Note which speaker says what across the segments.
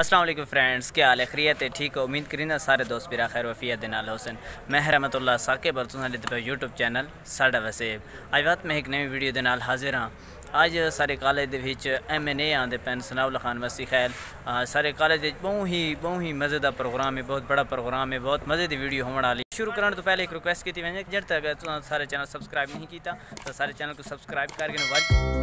Speaker 1: अस्सलाम वालेकुम फ्रेंड्स, क्या हाल है? खैरियत है? ठीक हो? उम्मीद करीना सारे दोस्त मेरा खैर वफियत दे नाल हुसैन मैं रहमतुल्लाह साकिब और तुसां दे यूट्यूब चैनल साडा वसेब आज बात मैं एक नई वीडियो दे नाल हाजिर हाँ। आज सारे कॉलेज दे विच M.A आंदे पैन सनाउल्ला खान मसी खैल सारे कॉलेज बहुत ही मज़े का प्रोग्राम है, बहुत बड़ा प्रोग्राम है, बहुत मज़े की वीडियो होने वाली। शुरू करने तो पहले एक रिक्वेस्ट की वजह जब तक अगर सारे चैनल सब्सक्राइब नहीं किया तो सारे चैनल को सब्सक्राइब करके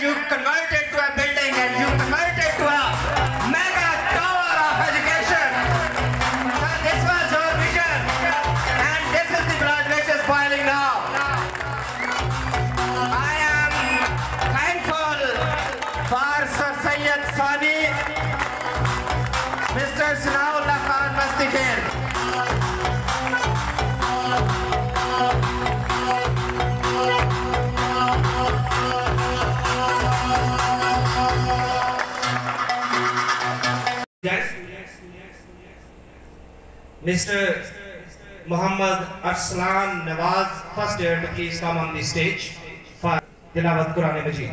Speaker 2: you convert it to a building and you convert it to a mega tower of education. So this was your vision and this is the blood which is boiling now. I am thankful for Sir Syed Sani, Mr. Sanaullah Khan Mastikir. Yes. Mr. Muhammad Arslan Nawaz, first year, to please come on the stage for Tilawat Quran Majid.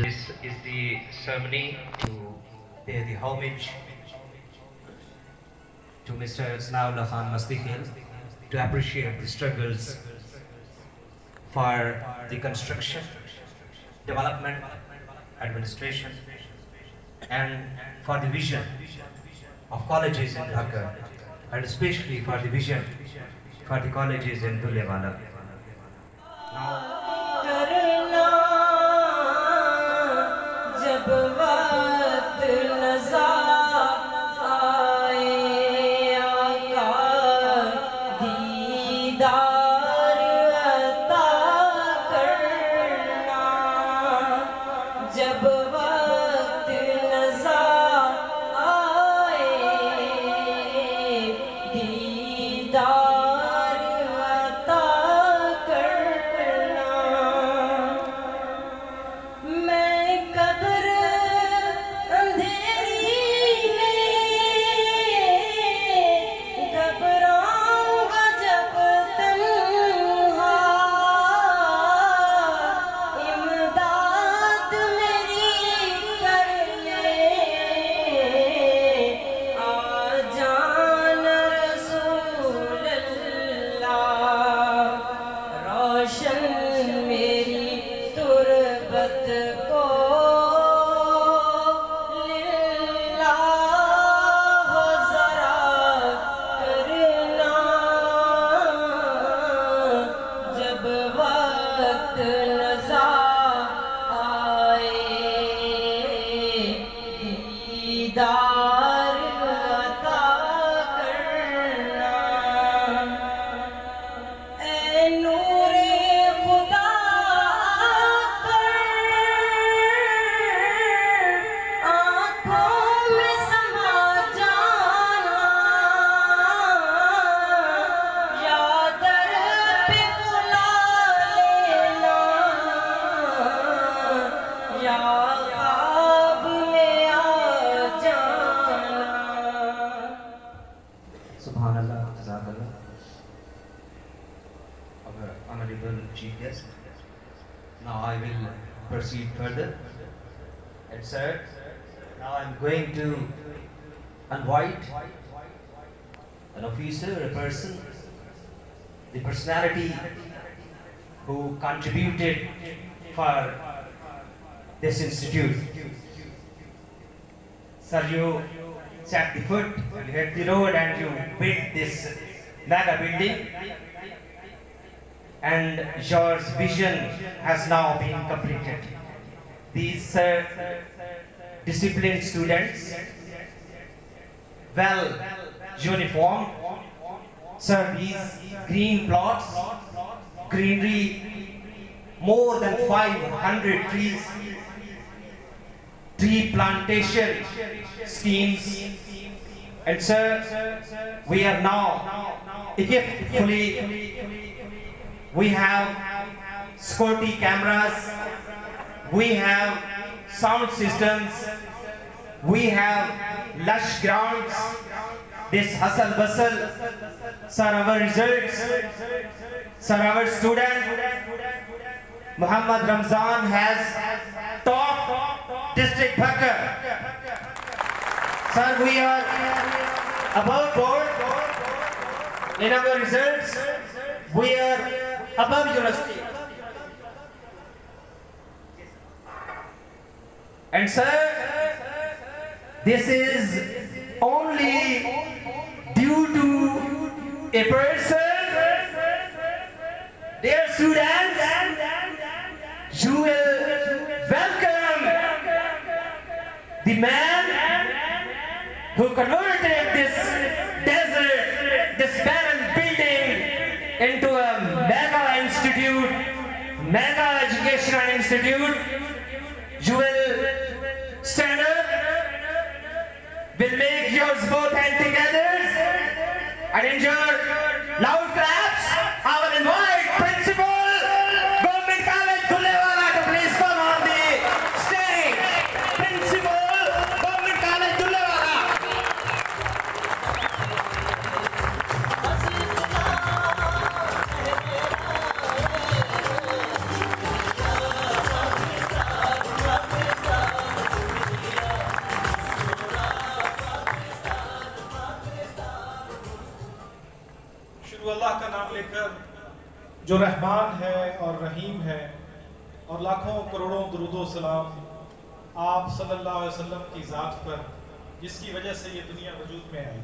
Speaker 2: This is the ceremony to pay the homage to Mr. Sanaullah Khan Mastikhil, to appreciate the struggles for the construction, development, administration, and for the vision of colleges in Dhaka, and especially for the vision for the colleges in Dullewala. Now,
Speaker 3: जब वक्त नज़र आए आका दीदार अता करना. जब वक्त नज़र आए दीदार अता करना. मैं कब्र अंधेरी में घबराऊंगा जब तन्हा. इमदाद मेरी कर ले आ जाना रसूल अल्लाह. रोशन मेरी तुरबत को लिल्लाह ज़रा करना. जब वक्त नज़र आए दीदार अता करना. ऐ नूरे खुदा आँखों में समा जाना. या दर पे बुला लेना या ख्वाब में आ जाना.
Speaker 2: Subhanallah, Jazakallah. Our honorable chief guest. Now I will proceed further. And sir, now I'm going to invite an officer, a person, the personality who contributed for this institute. Sir, you set the foot and you hit the road and you build this mega building, and your vision has now been completed. These disciplined students, well uniformed, sir, these green plots, greenery, more than 500 trees, tree plantation schemes, and sir, we are now equipped fully. We have security cameras, we have sound systems, we have lush grounds, this hustle bustle. Sir, our results, sir, our student Muhammad Ramzan has top district Dhaka. Sir, we are above board in our results. We are above university. And sir, this is only due to a person. Dear students, you will welcome the man who converted this desert, this barren building into a mega institute, mega educational institute. You will stand up, will make yours both hands together and enjoy loud claps. I will invite Principal Government College Dullewala to please come on the stage. Principal Government College Dullewala.
Speaker 4: शुरू अल्लाह का नाम लेकर जो रहमान है और रहीम है, और लाखों करोड़ों दुरूदो सलाम आप सल्लल्लाहु अलैहि वसल्लम की ज़ात पर, जिसकी वजह से ये दुनिया वजूद में आई।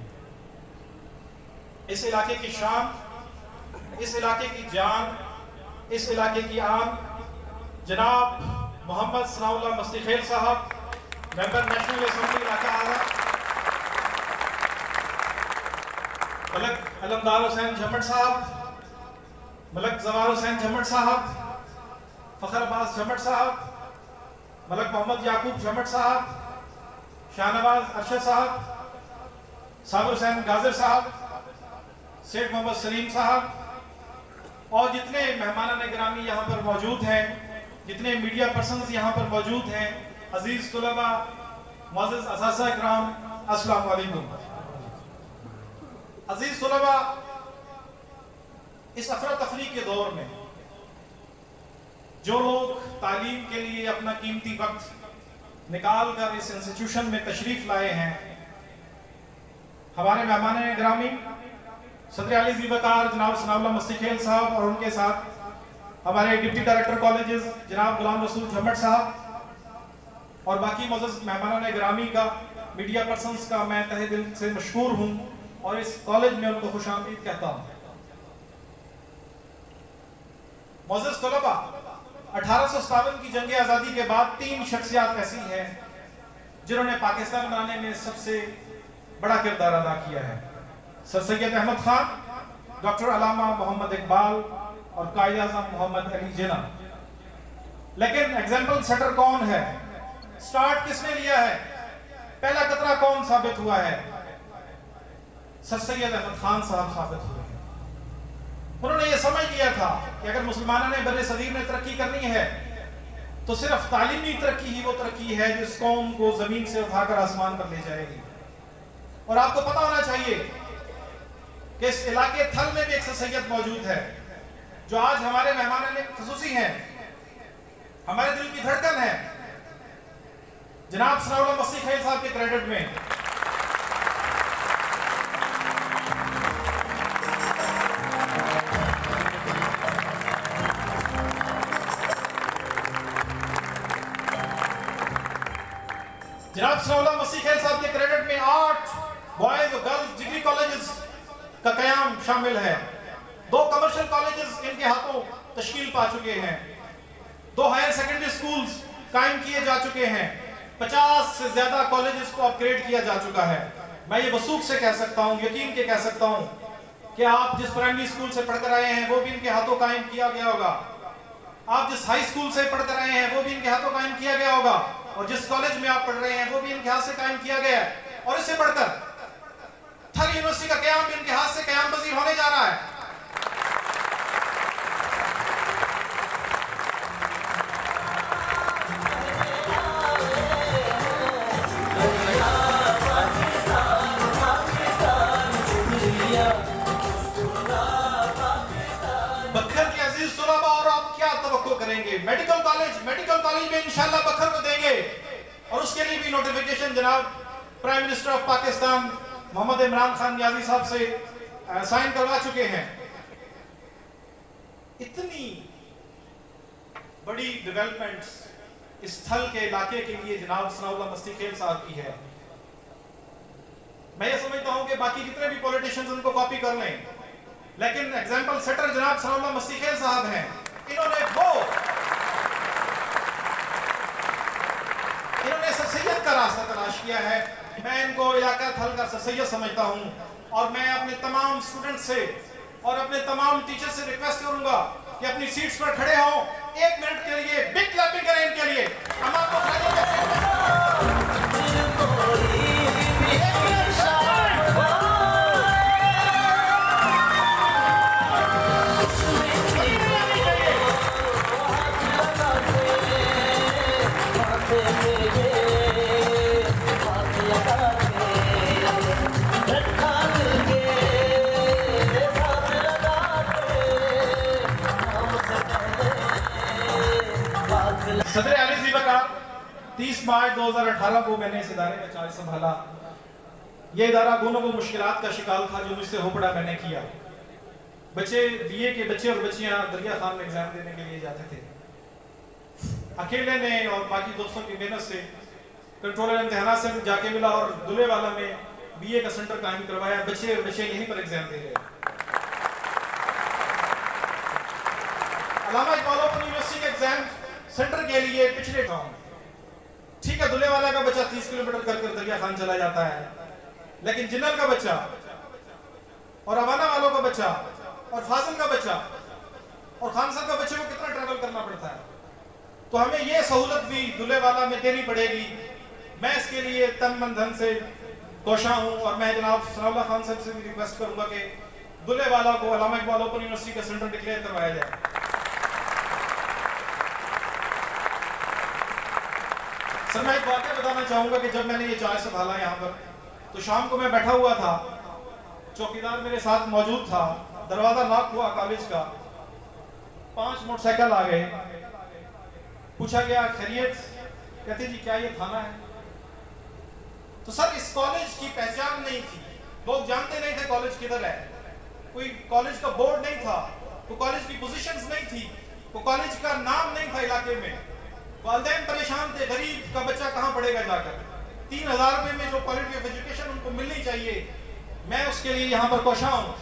Speaker 4: इस इलाके की शान, इस इलाके की जान, इस इलाके की आन जनाब मोहम्मद सनाउल्लाह मस्तीखेल साहब, मेंबर नेशनल असेंबली इलाका आला, मलक अलमदार हुसैन झम्मट साहब, मलक जवार हुसैन झम्मट साहब, फ़खर अब्बास झम्मट साहब, मलक मोहम्मद याकूब झम्मट साहब, शाहनवाज अरशद साहब, साबिर हुसैन गाजर साहब, शेख मोहम्मद सलीम साहब, और जितने मेहमान गिरामी यहाँ पर मौजूद हैं, जितने मीडिया पर्सन्स यहाँ पर मौजूद हैं, अजीज़ तुलबा, मुअज़्ज़ज़ असातिज़ा इकराम, अस्सलामु अलैकुम। अजीज तुलबा, इस अफरा तफरी के दौर में जो लोग तालीम के लिए अपना कीमती वक्त निकाल कर इस इंस्टीट्यूशन में तशरीफ लाए हैं, हमारे मेहमान गिरामी सदर आली ज़ीवकार जनाब सनाउल्लाह मस्तीखेल साहब, और उनके साथ हमारे डिप्टी डायरेक्टर कॉलेजेस जनाब गुलाम रसूल झम्मट साहब, और बाकी मुअज़्ज़ज़ मेहमान गिरामी का, मीडिया पर्सन्स का मैं तहे दिल से मशकूर हूँ और इस कॉलेज में उनको खुशामदीद कहता हूँ। मुअज़्ज़ज़ तलबा, 1857 की जंग आज़ादी के बाद 3 शख्सियात ऐसी हैं जिन्होंने पाकिस्तान बनाने में सबसे बड़ा किरदार अदा किया है। सर सैयद अहमद खान, डॉक्टर अलामा मोहम्मद इकबाल और कायद आज़म मोहम्मद अली जिन्ना। लेकिन एग्जाम्पल सेटर कौन है? स्टार्ट किसने लिया है? पहला कतरा कौन साबित हुआ है? सर सैयद अहमद खान साहब साबित हुए। उन्होंने ये समझ लिया था कि अगर मुसलमानों ने बरे सदीर में तरक्की करनी है तो सिर्फ तालीमी तरक्की ही वो तरक्की है जिस कौम को जमीन से उठाकर आसमान पर ले जाएगी। और आपको पता होना चाहिए कि इस इलाके थल में भी एक सैयद मौजूद है जो आज हमारे मेहमान में खसूसी हैं, हमारे दिल की धड़कन है, जनाब सनाउल्लाह मस्तीखेल साहब के क्रेडिट में। जनाब सनाउल्लाह मसीह खेल साहब के क्रेडिट में 8 बॉयज और गर्ल्स डिग्री कॉलेजेस का कयाम शामिल है। 2 कमर्शियल कॉलेजेस इनके हाथों तश्कील पा चुके हैं। 2 हायर सेकेंडरी स्कूल्स कायम किए जा चुके हैं। 50 से ज्यादा कॉलेजेस को अपग्रेड किया जा चुका है। मैं ये वसूख से कह सकता हूँ, यकीन के कह सकता हूँ कि आप जिस प्राइमरी स्कूल से पढ़कर आए हैं वो भी इनके हाथों कायम किया गया होगा। आप जिस हाई स्कूल से पढ़कर आए हैं वो भी इनके हाथों कायम किया गया होगा। और जिस कॉलेज में आप पढ़ रहे हैं वो भी इनके हाथ से कायम किया गया है। और इससे बढ़कर थल यूनिवर्सिटी का कयाम भी इनके हाथ से कयाम पजीर होने जा रहा है। करेंगे मेडिकल कॉलेज में इंशाल्लाह बखर को देंगे। और उसके लिए भी नोटिफिकेशन जनाब prime minister of Pakistan Mohammad Imran Khan Niazi साहब से साइन करवा चुके हैं। इतनी बड़ी डेवलपमेंट्स इस स्थल के इलाके के लिए जनाब सनाउल्लाह मसीह खेल साहब की है। मैं ये समझता हूं कि बाकी जितने भी पॉलिटिशियंस उनको कॉपी कर लें, लेकिन एग्जाम्पल सेटर जनाब सनाउल्लाह मसीह खेल साहब हैं। इन्होंने सर सैयद का रास्ता तलाश किया है। मैं इनको इलाका थल का सर सैयद समझता हूं। और मैं अपने तमाम स्टूडेंट से और अपने तमाम टीचर से रिक्वेस्ट करूंगा कि अपनी सीट्स पर खड़े हों। 1 मिनट के लिए बिग क्लैपिंग करें इनके लिए। हम आपको सदर अली ज़ीबकार 30 मार्च 2018 को मैंने इस इदारे में चार्ज संभाला। ये इदारा गुनों को मुश्किलात का शिकार था जो मुझसे हो पड़ा मैंने किया। बच्चे बीए के बच्चे और बच्चियां दरिया खान में एग्जाम देने के लिए जाते थे। अकेले ने और बाकी दोस्तों की मेहनत से कंट्रोलर इम्तिहान से जाके मिला और दुलेवाला में बीए का सेंटर कायम करवाया। बच्चे और बच्चे यहीं पर एग्जाम दे रहे। अल्लामा इकबाल ओपन यूनिवर्सिटी के एग्जाम सेंटर के लिए पिछले टाउन ठीक है, दुलेवाला का बच्चा 30 किलोमीटर कर दरिया खान चला जाता है, लेकिन जिन्नल का बच्चा और अवाना वालों का बच्चा और फाजिल का बच्चा और खानसर का बच्चे को कितना ट्रैवल करना पड़ता है। तो हमें ये सहूलत भी दुलेवाला में देनी पड़ेगी। मैं इसके लिए तन मन धन से कोशा हूँ। और मैं जनाब सनाउल्लाह खान साहब से भी रिक्वेस्ट करूंगा कि दुलेवाला को अल्लामा इकबाल ओपन यूनिवर्सिटी का सेंटर डिक्लेयर करवाया जाए। सर मैं एक वाक़या बताना चाहूंगा कि जब मैंने ये चाय संभाला यहाँ पर, तो शाम को मैं बैठा हुआ था, चौकीदार मेरे साथ मौजूद था। दरवाजा लॉक हुआ कॉलेज का। 5 मोटरसाइकिल आ गए। पूछा गया खैरियत? कहते जी क्या ये थाना है? तो सर इस कॉलेज की पहचान नहीं थी, लोग जानते नहीं थे कॉलेज किधर है। कोई कॉलेज का बोर्ड नहीं था, कोई कॉलेज की पोजीशंस नहीं थी, कोई कॉलेज का नाम नहीं था इलाके में। वालिदैन परेशान थे, गरीब का बच्चा कहाँ पढ़ेगा जाकर। 3000 रुपए में जो क्वालिटी ऑफ एजुकेशन उनको मिलनी चाहिए, मैं उसके लिए यहाँ पर कोशा हूँ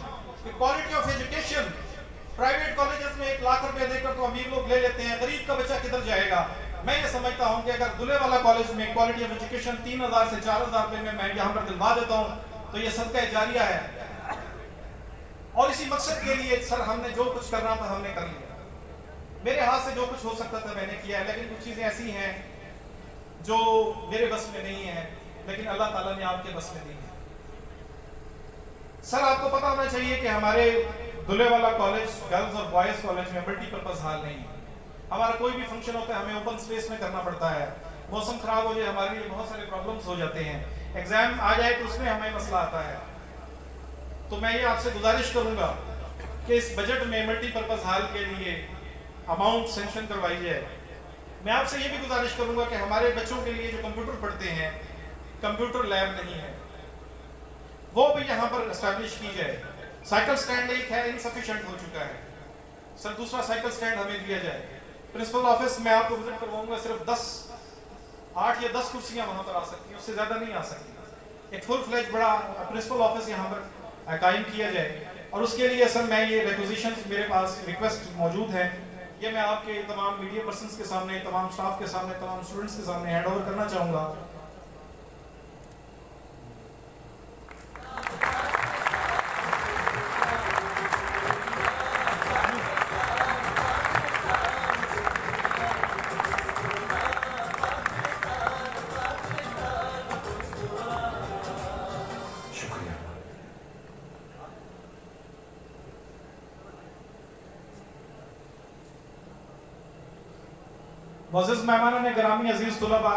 Speaker 4: कि quality of education private colleges में 1 लाख रुपए देकर तो अमीर लोग ले लेते हैं, गरीब का बच्चा किधर जाएगा। मैं ये समझता हूँ कि अगर दुलेवाला कॉलेज में क्वालिटी ऑफ एजुकेशन 3000 से 4000 रुपए में मैं यहाँ पर दिलवा देता हूँ तो ये सदका जारिया है। और इसी मकसद के लिए सर हमने जो कुछ करना था हमने कर लिया। मेरे हाथ से जो कुछ हो सकता था मैंने किया है, लेकिन कुछ चीज़ें ऐसी हैं जो मेरे बस में नहीं है, लेकिन अल्लाह ताला ने आपके बस में दी है। सर आपको पता होना चाहिए कि हमारे दुलेवाला कॉलेज गर्ल्स और बॉयज़ कॉलेज में मल्टीपर्पज़ हॉल नहीं है। हमारा कोई भी फंक्शन होता है हमें ओपन स्पेस में करना पड़ता है। मौसम खराब हो जाए हमारे लिए बहुत सारे प्रॉब्लम्स हो जाते हैं। एग्जाम आ जाए तो उसमें हमें मसला आता है। तो मैं ये आपसे गुजारिश करूंगा कि इस बजट में मल्टीपर्पज़ हॉल के लिए अमाउंट सेंक्शन करवाई जाए। मैं आपसे ये भी गुजारिश करूंगा कि हमारे बच्चों के लिए जो कंप्यूटर पढ़ते हैं, कंप्यूटर लैब नहीं है, वो भी यहाँ पर एस्टैब्लिश की जाए। साइकिल स्टैंड एक है, इनसफिशिएंट हो चुका है। सर दूसरा साइकिल स्टैंड हमें दिया जाए। प्रिंसिपल ऑफिस में आपको विजिट करवाऊंगा, सिर्फ 10 8 या 10 कुर्सियां वहां पर आ सकती हैं, उससे ज़्यादा नहीं आ सकती। एक फुल फ्लेज बड़ा प्रिंसिपल ऑफिस यहाँ पर कायम किया जाए, और उसके लिए सर मैं ये रिक्वेजिशंस मेरे पास रिक्वेस्ट मौजूद है, ये मैं आपके तमाम मीडिया पर्सन्स के सामने, तमाम स्टाफ के सामने, तमाम स्टूडेंट्स के सामने हैंड ओवर करना चाहूँगा। मुअज़्ज़िज़ मेहमानों ने गिरामी अजीज तुलबा,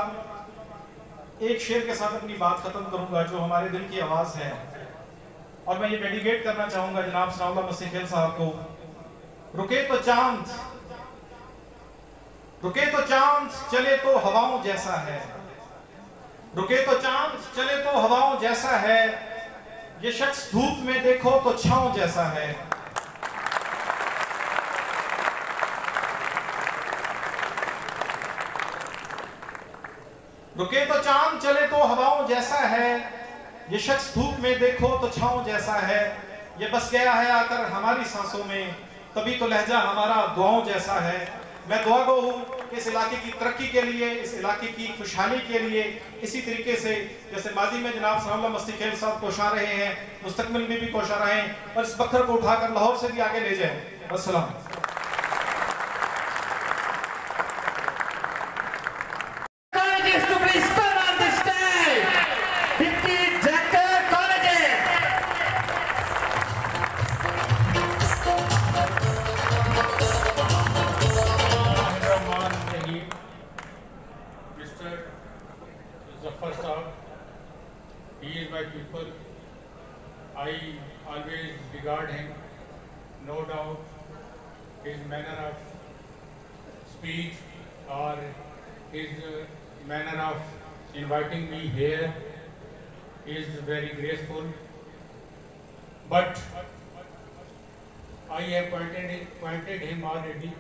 Speaker 4: एक शेर के साथ अपनी बात खत्म करूंगा जो हमारे दिल की आवाज है, और मैं ये डेडिकेट करना चाहूंगा जनाब सनाउल्लाह मसीह खेल साहब को। रुके तो चांद चले तो हवाओं जैसा है, रुके तो चांद चले तो हवाओं जैसा है, ये शख्स धूप में देखो तो छांव जैसा है। रुके तो चांद चले तो हवाओं जैसा है, ये शख्स धूप में देखो तो छांव जैसा है, ये बस गया है आकर हमारी सांसों में, तभी तो लहजा हमारा दुआओं जैसा है। मैं दुआ गो हूँ कि इस इलाके की तरक्की के लिए, इस इलाके की खुशहाली के लिए इसी तरीके से जैसे माजी में जनाब सनाउल्लाह मसीह खेल साहब कोशा रहे हैं, मुस्तकबिल में भी कोशा रहें और इस पत्थर को उठाकर लाहौर से भी आगे ले जाएं। अस्सलाम।
Speaker 5: He is my pupil. I always regard him. No doubt, his manner of speech or his manner of inviting me here is very graceful. But I have pointed him already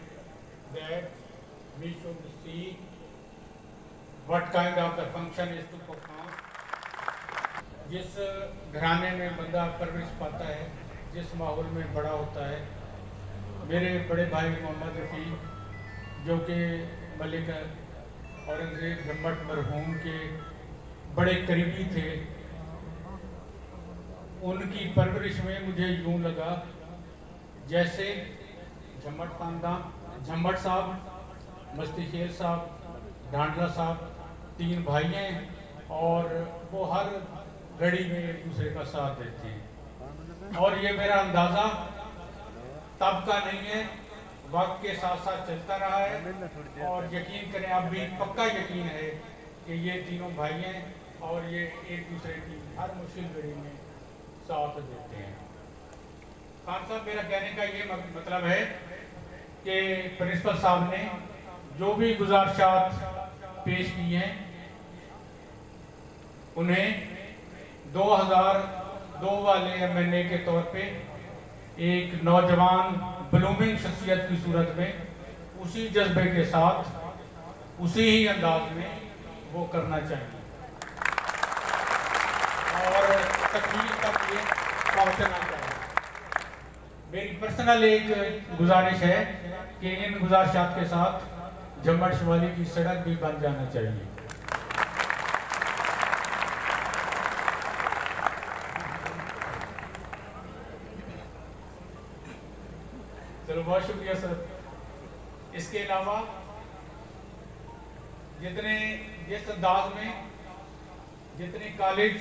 Speaker 5: that we should see what kind of the function is to perform. जिस घराने में बंदा परवरिश पाता है, जिस माहौल में बड़ा होता है, मेरे बड़े भाई मोहम्मद रफ़ी जो कि मलिक औरंगज़ेब झम्मट मरहूम के बड़े करीबी थे, उनकी परवरिश में मुझे यूँ लगा जैसे झम्मट खानदान, झम्मट साहब, मस्ती शेर साहब, ढांडला साहब तीन भाई हैं और वो हर घड़ी में एक दूसरे का साथ देते हैं। और ये मेरा अंदाज़ा तब का नहीं है, वक्त के साथ साथ चलता रहा है और यकीन करें अब भी पक्का यकीन है कि ये तीनों भाई हैं और ये एक दूसरे की हर मुश्किल घड़ी में साथ देते हैं। खान साहब, मेरा कहने का ये मतलब है कि प्रिंसिपल साहब ने जो भी गुजारिशात पेश की हैं उन्हें 2002 वाले MNA के तौर पे एक नौजवान ब्लूमिंग शख्सियत की सूरत में उसी जज्बे के साथ उसी ही अंदाज में वो करना चाहिए और तकमील तक ये पहुँचना चाहिए। मेरी पर्सनल एक गुजारिश है कि इन गुजारिशात के साथ झम्मट शिवाली की सड़क भी बन जाना चाहिए। चलो, बहुत शुक्रिया सर। इसके अलावा जिस अंदाज में जितने कॉलेज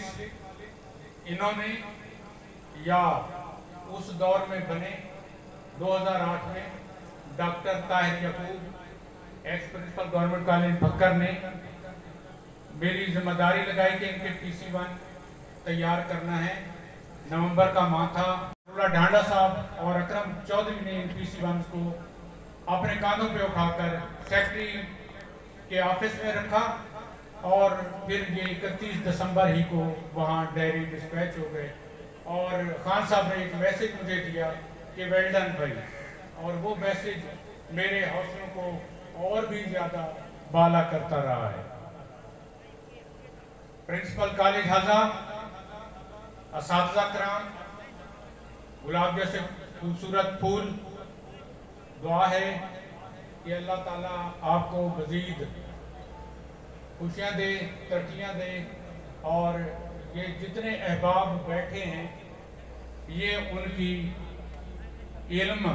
Speaker 5: इन्होंने या उस दौर में बने, 2008 में doctor Tahir Yakub ex principal government college Bhakkar ने मेरी जिम्मेदारी लगाई कि इनके PC1 तैयार करना है। नवंबर का माह था। ढांडा साहब और अकरम चौधरी ने इन PC1 को अपने कांधों पे उठाकर सेक्रेटरी के ऑफिस में रखा और फिर ये 31 दिसंबर ही को वहाँ डायरी डिस्पैच हो गए और खान साहब ने एक मैसेज मुझे दिया कि वेल डन भाई, और वो मैसेज मेरे हौसलों को और भी ज़्यादा बाला करता रहा है। प्रिंसिपल कॉलेज हाजा, असातिज़ा कराम, गुलाब जैसे खूबसूरत फूल, दुआ है कि अल्लाह ताला आपको मज़ीद खुशियाँ दे, तरक्कियाँ दे, और ये जितने अहबाब बैठे हैं ये उनकी इल्म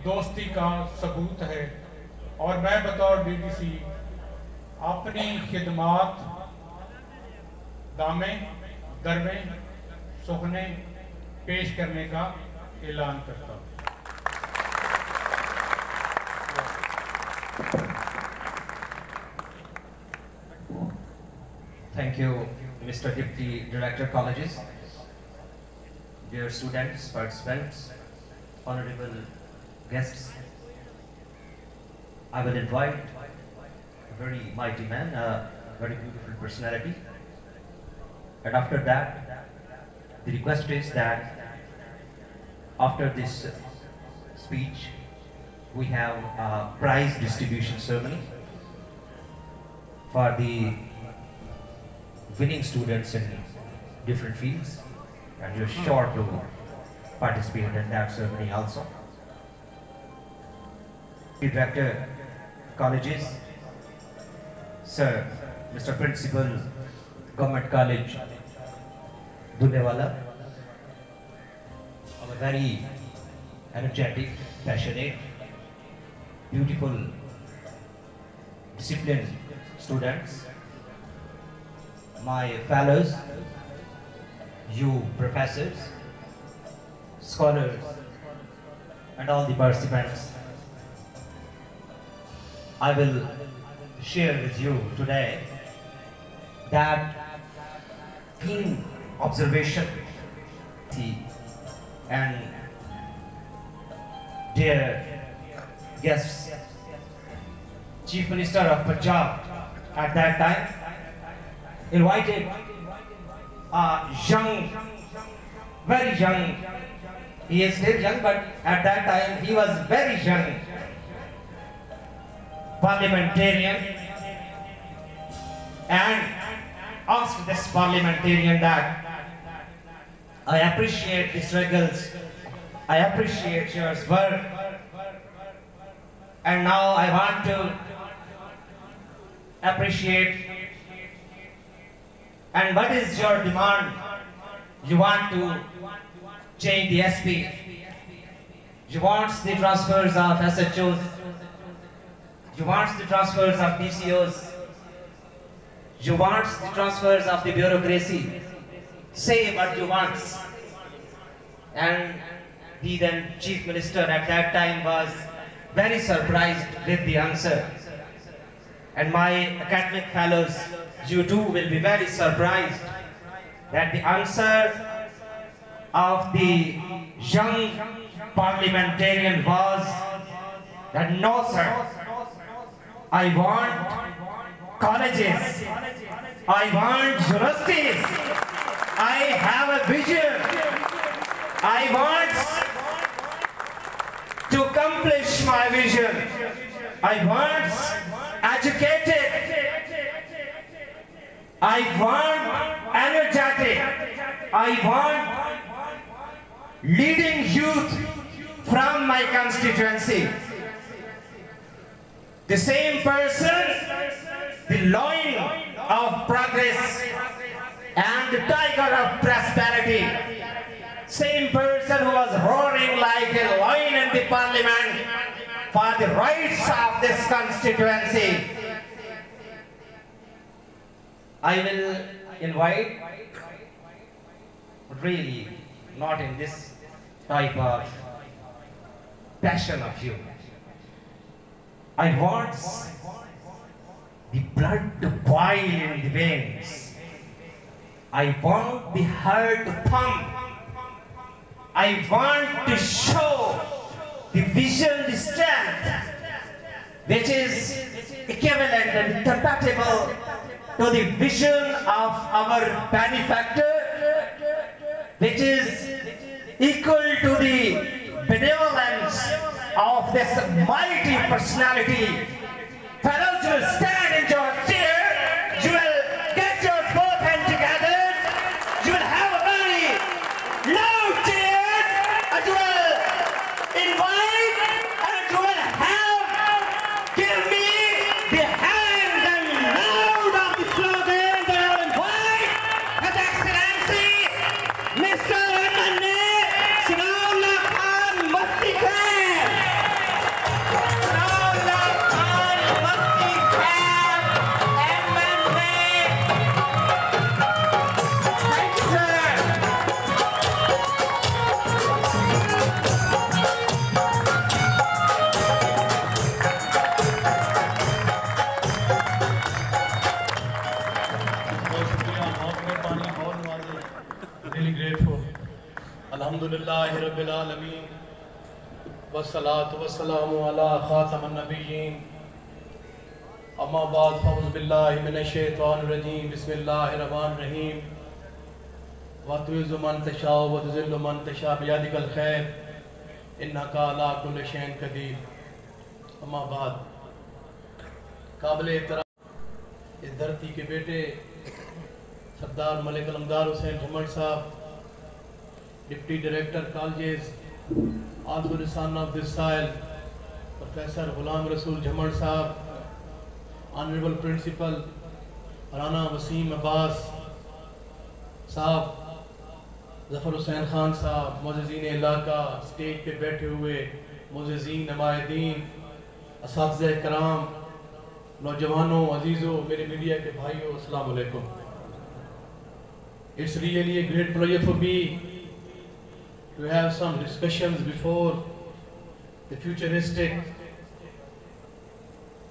Speaker 5: दोस्ती का सबूत है। और मैं बतौर डीडीसी अपनी खिदमात दामे दरमे सुखने पेश करने का ऐलान करता हूँ।
Speaker 2: Thank you, Mr. Deputy Director Colleges, dear students, participants, honorable guests. I will invite a very mighty man, a very beautiful personality. And after that, the request is that after this speech, we have a prize distribution ceremony for the winning students in different fields, and you're sure to participate in that ceremony also. The Director Colleges, Sir, Mr. Principal, Government College, Dundewala, our very energetic, passionate, beautiful, disciplined students, my fellows, you professors, scholars, and all the participants. I will share with you today that keen observation and dear guests, Chief Minister of Punjab at that time invited a young, very young, he is still young, but at that time he was very young parliamentarian, and asked this parliamentarian that I appreciate the struggles, I appreciate your work, and now I want to appreciate, and what is your demand? You want to change the SP, you want the transfers of SHOs, you want the transfers of DCOs, you want the transfers of the bureaucracy. Say what you want. And the then Chief Minister at that time was very surprised with the answer. And my academic fellows, you too will be very surprised that the answer of the young parliamentarian was that no sir, I want colleges, I want universities, I have a vision, I want to accomplish my vision, I want educated, I want energetic, I want leading youth from my constituency. The same person, the lion of progress and the tiger of prosperity, same person who was roaring like a lion in the parliament for the rights of this constituency. I will invite, but really not in this type of passion of you. I want the blood to boil in the veins. I want the heart to pump. I want to show the vision, the strength, which is equivalent and compatible to the vision of our benefactor, which is equal to the benevolence of this mighty personality. Fellows, you will stand in your chair, you will get your both hands together.
Speaker 6: really grateful. Alhamdulillahi Rabbil Alameen. Wassalatu wassalamu ala khataman nabiyyin. Amma ba'd, fa'uz billahi minash shaitanir rajeem. Bismillahir rahmanir rahim. Wa tu'izzu man tasha'u wa tuzillu man tasha'u biyadikal khair. Innaka ala kulli shay'in qadir. Amma ba'd. काबिल-ए-एहतराम इस धरती के बेटे सरदार मलिक अलमदार हुसैन झमड़ साहब, deputy director colleges, आखिर son of this soil professor Ghulam Rasool Jhamad sahab, honourable principal Rana Waseem Abbas sahab, Zafar Hussain Khan साहब, मुअज़्ज़िज़ीन इलाका, stage पे बैठे हुए मुअज़्ज़िज़ीन, नमायदीन, असातिज़े कराम, नौजवानों, अजीज़ों, मेरे मीडिया के भाइयों, अस्सलाम वालेकुम। It's really a great pleasure for me to have some discussions before the futuristic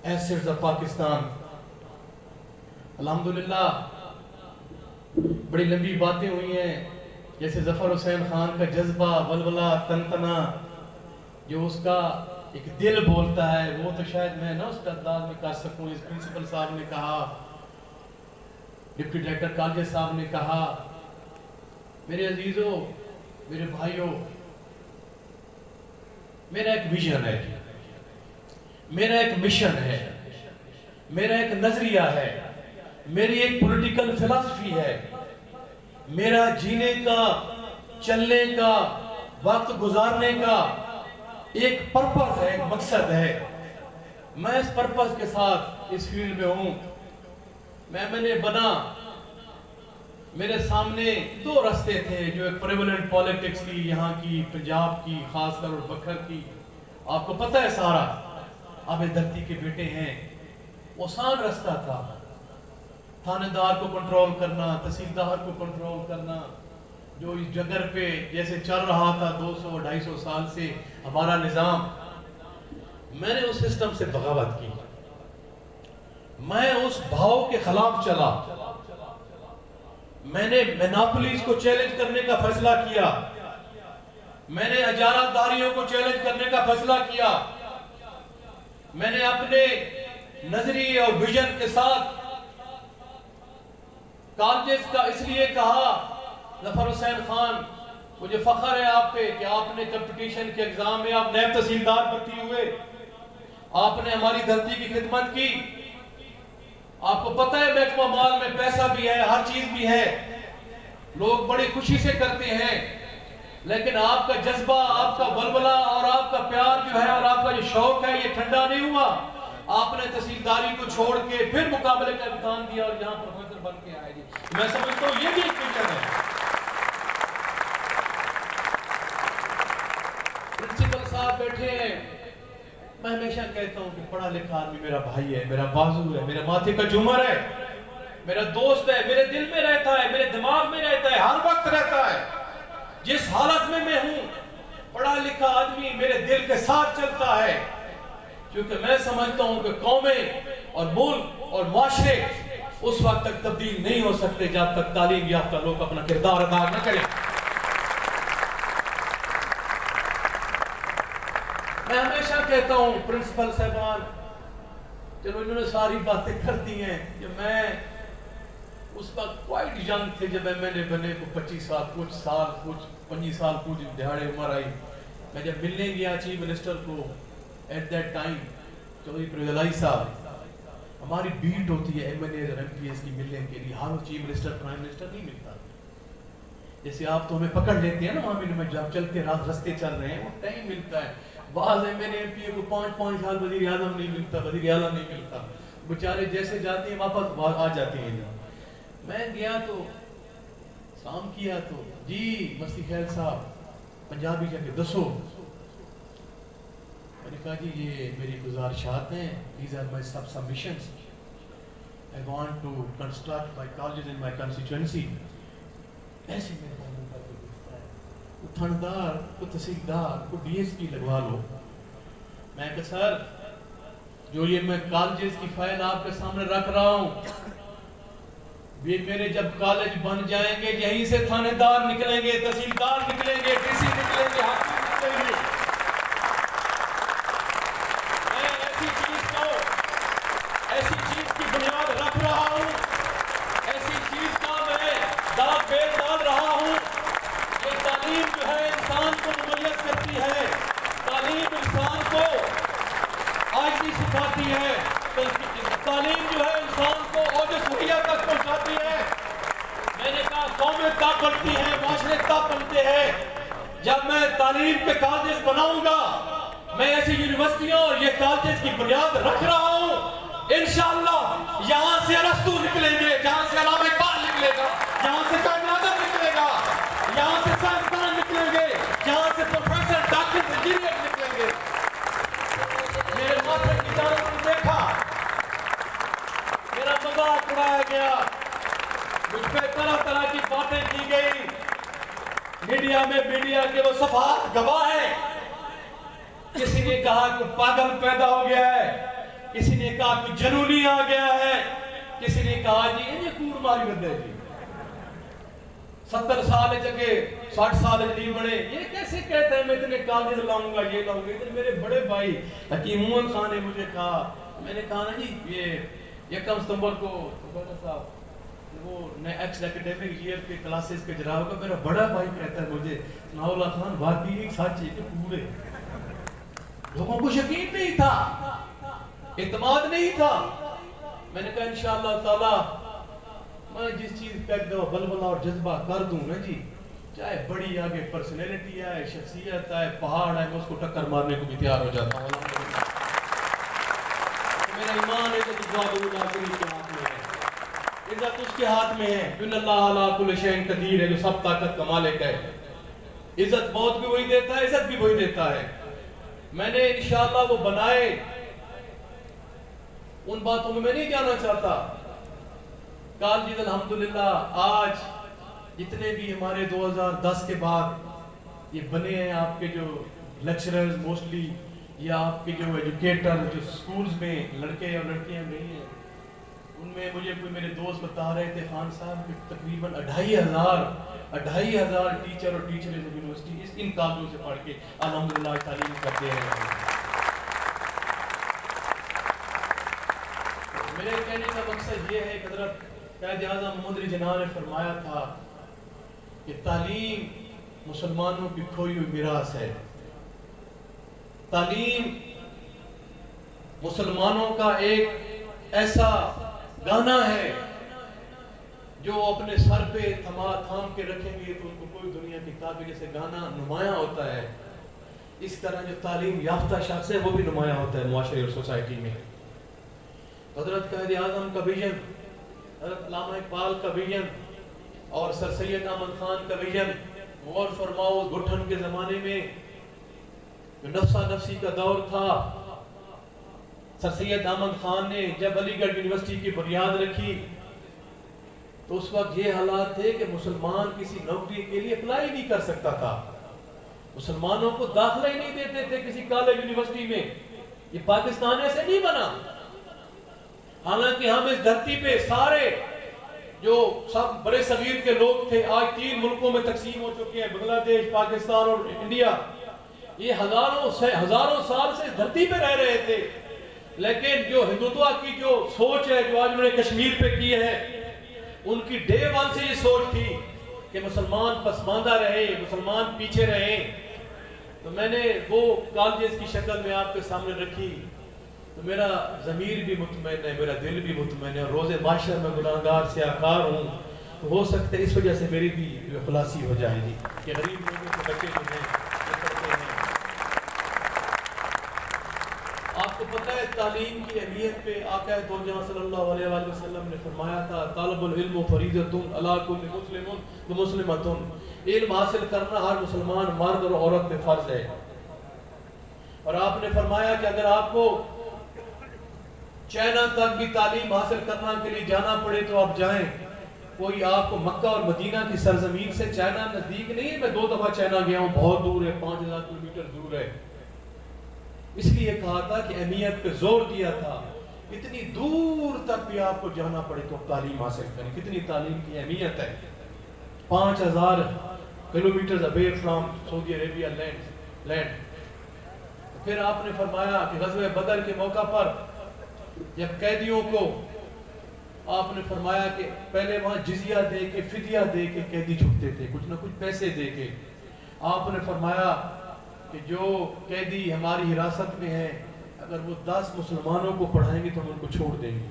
Speaker 6: assets of Pakistan. अल्हम्दुलिल्लाह बड़ी लंबी बातें हुई हैं, जैसे ज़फ़र हुसैन खान का जज्बा, वलवला, तनतना, जो उसका एक दिल बोलता है, वो तो शायद मैं ना उसका अंदाज में कर सकूं। इस प्रिंसिपल साहब ने कहा, डिप्टी डायरेक्टर कॉलेज साहब ने कहा, मेरे अजीजों, मेरे भाइयों, मेरा एक विजन है, मेरा एक मिशन है, मेरा एक नजरिया है, मेरी एक पॉलिटिकल फिलॉसफी है, मेरा जीने का, चलने का, वक्त गुजारने का एक पर्पस है, एक मकसद है। मैं इस पर्पस के साथ इस फील्ड में हूं। मैंने बना, मेरे सामने दो रास्ते थे, जो एक प्रेवलेंट पॉलिटिक्स की, यहाँ की, पंजाब की, खासकर और बखर की, आपको पता है सारा, आप इस धरती के बेटे हैं। वो आसान रास्ता था, थानेदार को कंट्रोल करना, तहसीलदार को कंट्रोल करना, जो इस जगह पे जैसे चल रहा था 200-250 साल से हमारा निज़ाम। मैंने उस सिस्टम से बगावत की, मैं उस भाव के खिलाफ चला, मैंने मोनोपोलीज को चैलेंज करने का फैसला किया, मैंने इजारादारियों को चैलेंज करने का फैसला किया, मैंने अपने नजरिए और विजन के साथ कॉलेज का इसलिए कहा, ज़फ़र हुसैन खान, मुझे फख्र है आप पे कि आपने कंपटीशन के एग्जाम में आप नायब तहसीलदार भर्ती हुए, आपने हमारी धरती की खिदमत की। आपको पता है महकमा माल में पैसा भी है, हर चीज भी है, लोग बड़ी खुशी से करते हैं, लेकिन आपका जज्बा, आपका बलबला और आपका प्यार जो है और आपका जो शौक है, ये ठंडा नहीं हुआ। आपने तहसीलदारी को छोड़ के फिर मुकाबले का इम्तिहान दिया और यहाँ प्रोफेसर बन के आए। मैं समझता हूँ ये भी एक मिशन है। प्रिंसिपल साहब बैठे हैं, मैं हमेशा कहता हूँ कि पढ़ा लिखा आदमी मेरा भाई है, मेरा बाजू है, मेरे माथे का झूमर है, मेरा दोस्त है, मेरे दिल में रहता है, मेरे दिमाग में रहता है, हर वक्त रहता है। जिस हालत में मैं हूँ, पढ़ा लिखा आदमी मेरे दिल के साथ चलता है, क्योंकि मैं समझता हूँ कि कौमें और मुल्क और माशरे उस वक्त तक तब्दील नहीं हो सकते जब तक तालीम याफ्ता लोग अपना किरदार अदा न करें। मैं हमेशा कहता हूँ प्रिंसिपल साहबान, चलो इन्होंने सारी बातें कर दी हैं, कि मैं उस वक्त क्वाइट यंग थे जब मैंने बने को 25 साल, कुछ 25 साल कुछ दिहाड़े उम्र आई। मैं जब मिलने गया चीफ मिनिस्टर को, at that time Chaudhry Parvez साहब, हमारी बीट होती है MNAs और MPs की मिलने के लिए, हर चीफ मिनिस्टर प्राइम मिनिस्टर नहीं मिलता। जैसे आप तो हमें पकड़ लेते हैं ना, वहाँ में जब चलते रास्ते चल रहे हैं, वो टाइम मिलता है। बाज़ MNA MPA को 5-5 साल वज़ीर आज़म नहीं मिलता, वज़ीर आला नहीं मिलता, बेचारे जैसे जाते हैं वापस आ जाते हैं। मैं गया तो शाम किया तो, जी मस्ती खैर साहब, पंजाबी जाके दसो। मैंने कहा जी ये मेरी गुजारिशात हैं, these are my submissions. I want to construct my colleges in my constituency. ऐसे मेरे को मुंह करके पूछता है, को थानेदार, को तहसीलदार, को DSP लगवा लो। मैं कहा सर, जो ये मैं कॉलेजेस की फाइल आपके सामने रख रहा हूँ, वे मेरे जब कॉलेज बन जाएंगे यहीं से थानेदार निकलेंगे, तहसीलदार निकलेंगे, डीसी निकलेंगे, हाकिम निकलेंगे। मैं ऐसी चीज की बुनियाद रख रहा हूँ, ऐसी चीज का मैं दाग बेल डाल रहा हूँ। ये तालीम जो है इंसान को मुमय्यज करती है, तालीम इंसान को आज़ादी सिखाती है, तालीम जो है इंसान को ओजस मुहैया तक पहुँचाती है। मैंने कहा कौमें तब बनती हैं, माशरे तब बनते हैं जब मैं तालीम के कॉलेज बनाऊंगा। मैं ऐसी यूनिवर्सिटियों और ये कॉलेज की बुनियाद रख रहा हूँ। इंशाअल्लाह यहाँ से अरस्तू निकलेंगे, यहाँ से अल्लामा इकबाल निकलेगा, यहाँ से कायनात निकलेगा, यहाँ से साइंसदान निकलेंगे, यहाँ से प्रोफेसर, डॉक्टर, इंजीनियर निकलेंगे। मेरे माथे की जानब को देखा, मेरा मजाक उड़ाया गया, मुझ पे तरह तरह की बातें की गई। मीडिया के वो सफात गवाह है। किसी ने कहा कि पागल पैदा हो गया है, किसी ने कहा कि जनूनी आ गया है, किसी ने कहा जी ये कूड़ मारी बंदे जी 70 साल जगह 60 साल नहीं बने, ये कैसे कहते हैं मैं इतने कॉलेज लाऊंगा, ये लाऊंगा। इधर मेरे बड़े भाई हकीम मोहन खान ने मुझे कहा, मैंने कहा ना जी ये 1 सितंबर को साहब वो नेक्स्ट एकेडमिक ईयर के क्लासेस के जरा होगा। मेरा बड़ा भाई कहता है मुझे नाउल्ला खान वाकई एक साची के पूरे लोगों को यकीन नहीं था, इत्मीनान नहीं था। मैंने कहा इंशाअल्लाह ताला मैं जिस चीज पे बलबला और जज्बा कर दूं ना जी, चाहे बड़ी आगे पर्सनैलिटी आए, शख्सियत आए, पहाड़ आए, मैं उसको टक्कर मारने को भी तैयार हो जाता हूँ। मेरा ईमान है कि के हाथ में है, इज्जत उसके हाथ में है। इन्नल्लाह अला कुल्लि शैइन कदीर है, जो सब ताकत का मालिक है। इज्जत मौत भी वही देता है, इज्जत भी वही देता है। मैंने इंशाअल्लाह वो बनाए, उन बातों में मैं नहीं जाना चाहता। कॉलेज अल्हम्दुलिल्लाह आज जितने भी हमारे 2010 के बाद ये बने हैं, आपके जो लेक्चरर्स मोस्टली या आपके जो एजुकेटर जो स्कूल्स में लड़के और लड़कियां नहीं हैं, उनमें मुझे कोई मेरे दोस्त बता रहे थे खान साहब कि तकरीबन 2500 टीचर और टीचर यूनिवर्सिटी इन काबिलों से पढ़ के अल्हम्दुलिल्लाह तालीम करते हैं। मेरे कहने का मकसद ये है कि हज़रत कायद-ए-आज़म मोहम्मद अली जिन्ना ने फरमाया था कि तालीम मुसलमानों की खोई हुई मिरास है। तालीम मुसलमानों का एक ऐसा गाना है जो अपने सर पे थाम के रखेंगे तो उनको कोई दुनिया की काबिल से गाना नुमाया होता है। इस तरह जो तालीम याफ्ता शख्स है वो भी नुमाया होता है मुआशरे और सोसाइटी में। हज़रत कायद-ए-आज़म का विजन, हज़रत अल्लामा इकबाल का विजन और सर सैयद अहमद खान का विजन, गौर फरमाओ घुटन के ज़माने में जो नफ्सा नफ्सी का दौर था, सर सैयद अहमद खान ने जब अलीगढ़ यूनिवर्सिटी की बुनियाद रखी तो उस वक्त ये हालात थे कि मुसलमान किसी नौकरी के लिए अप्लाई नहीं कर सकता था, मुसलमानों को दाखिला ही नहीं देते थे किसी कॉलेज यूनिवर्सिटी में। ये पाकिस्तान ऐसे नहीं बना, हालांकि हम इस धरती पे सारे जो सब बड़े सगीर के लोग थे आज 3 मुल्कों में तकसीम हो चुके हैं, बांग्लादेश, पाकिस्तान और इंडिया। ये हजारों साल से इस धरती पे रह रहे थे, लेकिन जो हिंदुत्व की जो सोच है जो आज उन्होंने कश्मीर पे की है, उनकी डे 1 से ये सोच थी कि मुसलमान पसमानदा रहे, मुसलमान पीछे रहे। तो मैंने वो कॉलेज की शक्ल में आपके सामने रखी तो मेरा ज़मीर भी मुतमईन है, मेरा दिल भी मुतमईन है। और रोज़े माशर में गुनाहगार से आकार हूँ, तो हो सकता है इस वजह से मेरी भी खुलासी हो जाएगी कि गरीब लोगों के बच्चे जो हैं वो करते हैं। आपको पता है तालीम की अहमियत पे आका दो जहां सल्लल्लाहु अलैहि वसल्लम ने फरमाया था, तालबुल इल्म फरीदतुन अला कुल्लि मुस्लिमिन व मुस्लिमतुन, इल्म हासिल करना हर मुसलमान मर्द और औरत पे फर्ज है। और आपने फरमाया कि अगर आपको चाइना तक भी तालीम हासिल करने के लिए जाना पड़े तो आप जाएं। कोई आपको मक्का और मदीना की सरजमीन से चाइना नजदीक नहीं है। मैं 2 दफा चाइना गया हूँ, बहुत दूर है, 5000 किलोमीटर दूर है। इसलिए कहा था कि अहमियत पे जोर दिया था इतनी दूर तक भी आपको जाना पड़े तो तालीम हासिल करें। कितनी तालीम की अहमियत है। 5000 kilometre away from Saudi Arabia land. फिर आपने फरमाया कि ग़ज़वे बदर के मौका पर जब कैदियों को आपने फरमाया कि पहले वहाँ जिजिया दे के, फिदिया दे के कैदी छुटते थे, कुछ ना कुछ पैसे दे के। आपने फरमाया कि जो कैदी हमारी हिरासत में है, अगर वो 10 मुसलमानों को पढ़ाएंगे तो हम उनको छोड़ देंगे।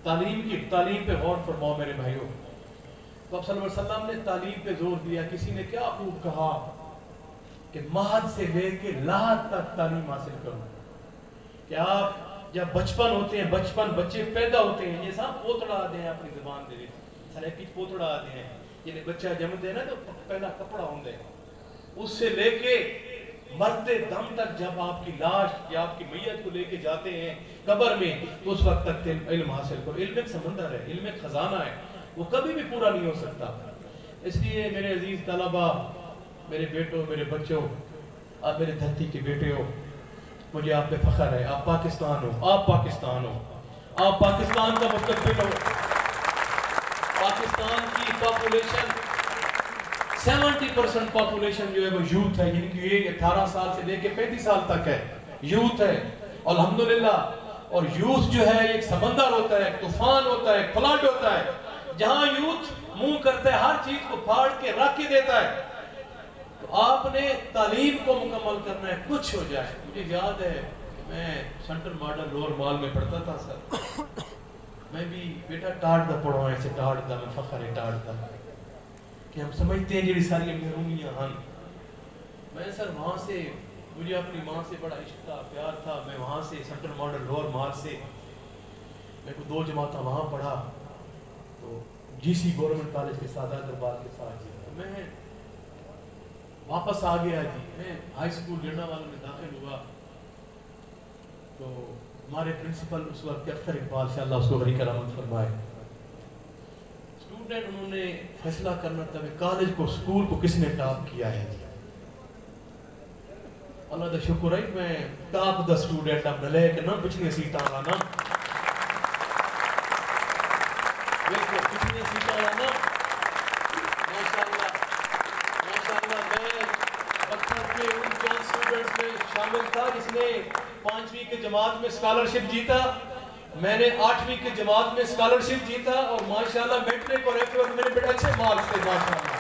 Speaker 6: तालीम पे गौर फरमाओ मेरे भाइयों। तो सल्लल्लाहु अलैहि वसल्लम ने तालीम पे जोर दिया। किसी ने क्या खूब कहा कि महद से लेके लाहद तक तालीम हासिल करो। कि आप जब बचपन होते हैं, बच्चे पैदा होते हैं, ये सब पोतड़ा आते हैं अपनी जुबान दे सारे की पोतड़ा आते हैं। ये बच्चा जमते हैं ना तो पहला कपड़ा होता है, उससे लेके मरते दम तक जब आपकी लाश या आपकी मैयत को लेके जाते हैं कब्र में, तो उस वक्त तक इल्म हासिल करो। इल्म एक समंदर है, इल्म एक खजाना है, वो कभी भी पूरा नहीं हो सकता। इसलिए मेरे अजीज तलबा, मेरे बेटों, मेरे बच्चों, आप मेरे धरती के बेटे हो, मुझे आप पे फख्र है। आप पाकिस्तान हो, आप पाकिस्तान हो, आप पाकिस्तान का मुस्तकबिल हो। पाकिस्तान की पॉपुलेशन 70% पॉपुलेशन जो है वो यूथ है, यानी कि ये 18 साल से लेके 35 साल तक है, यूथ है अल्हम्दुलिल्लाह। और यूथ जो है एक समंदर होता है, तूफान होता है, फ्लड होता है। जहां यूथ मुंह करता है, हर चीज को फाड़ के रख के देता है। तो आपने तालीम को मुकम्मल करना है, कुछ हो जाए। मुझे याद है मैं सेंट्रल मॉडल लोअर मॉल में पढ़ता था सर। मैं भी बेटा टाट दा पढ़ो, ऐसे टाट दा मैं फखर है टाट दा कि हम समझते हैं जी सारी महरूमियां हैं। मैं सर वहाँ से, मुझे अपनी माँ से बड़ा इश्क था, प्यार था। मैं वहाँ से सेंट्रल मॉडल लोअर मॉल से मेरे को 2 जमात वहाँ पढ़ा, तो जीसी गवर्नमेंट कॉलेज के साथ दरबार के साथ जी मैं वापस आ गया जी। मैं हाई स्कूल जंडा वालों में दाखिल हुआ, तो हमारे प्रिंसिपल उस वक्त अख्तर इकबाल से अल्लाह उसको गनी करामत फरमाए, स्टूडेंट उन्होंने फैसला करना था कॉलेज को, स्कूल को किसने टॉप किया है। अल्लाह का शुक्र है मैं टॉप द स्टूडेंट अब लेके ना पिछली सीट आना ना, बिल्कुल पिछली सीट आना ना, माशाल्लाह माशाल्लाह। मैं अख्तर के उन चंद स्टूडेंट्स में शामिल था जिसने 5वीं के जमात में स्कॉलरशिप जीता। मैंने 8वीं के जमात में स्कॉलरशिप जीता और माशाल्लाह मैट्रिक और एफ मेरे बड़े अच्छे मार्क्स थे माशाल्लाह।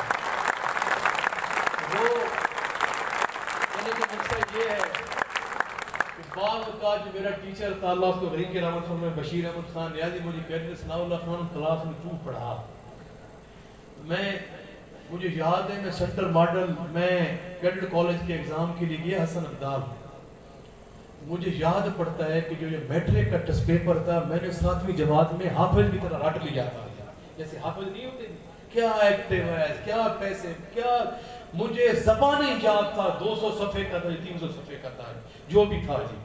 Speaker 6: वो कहने का मकसद ये है कि बाद का जो मेरा टीचर था, अल्लाह उसको गरीब के रहमत फरमाए, बशीर अहमद खान नियाजी, मुझे कहते सनाउल्लाह खान क्लास में तू पढ़ा। मुझे याद है मैं सेंट्रल मॉडल में कैडेट कॉलेज के एग्जाम के लिए गया हसन अब्दाल। मुझे याद पड़ता है कि जो ये मैट्रिक का टेस्ट पेपर था, मैंने 7वीं जमात में हाफिज की तरह रट लिया था। जैसे हाफिज नहीं होते, क्या एक्टिव है, क्या पैसे, क्या मुझे ज़बानी याद था। 200 सफ़े का था, 300 सफ़े का था, जो भी था जी।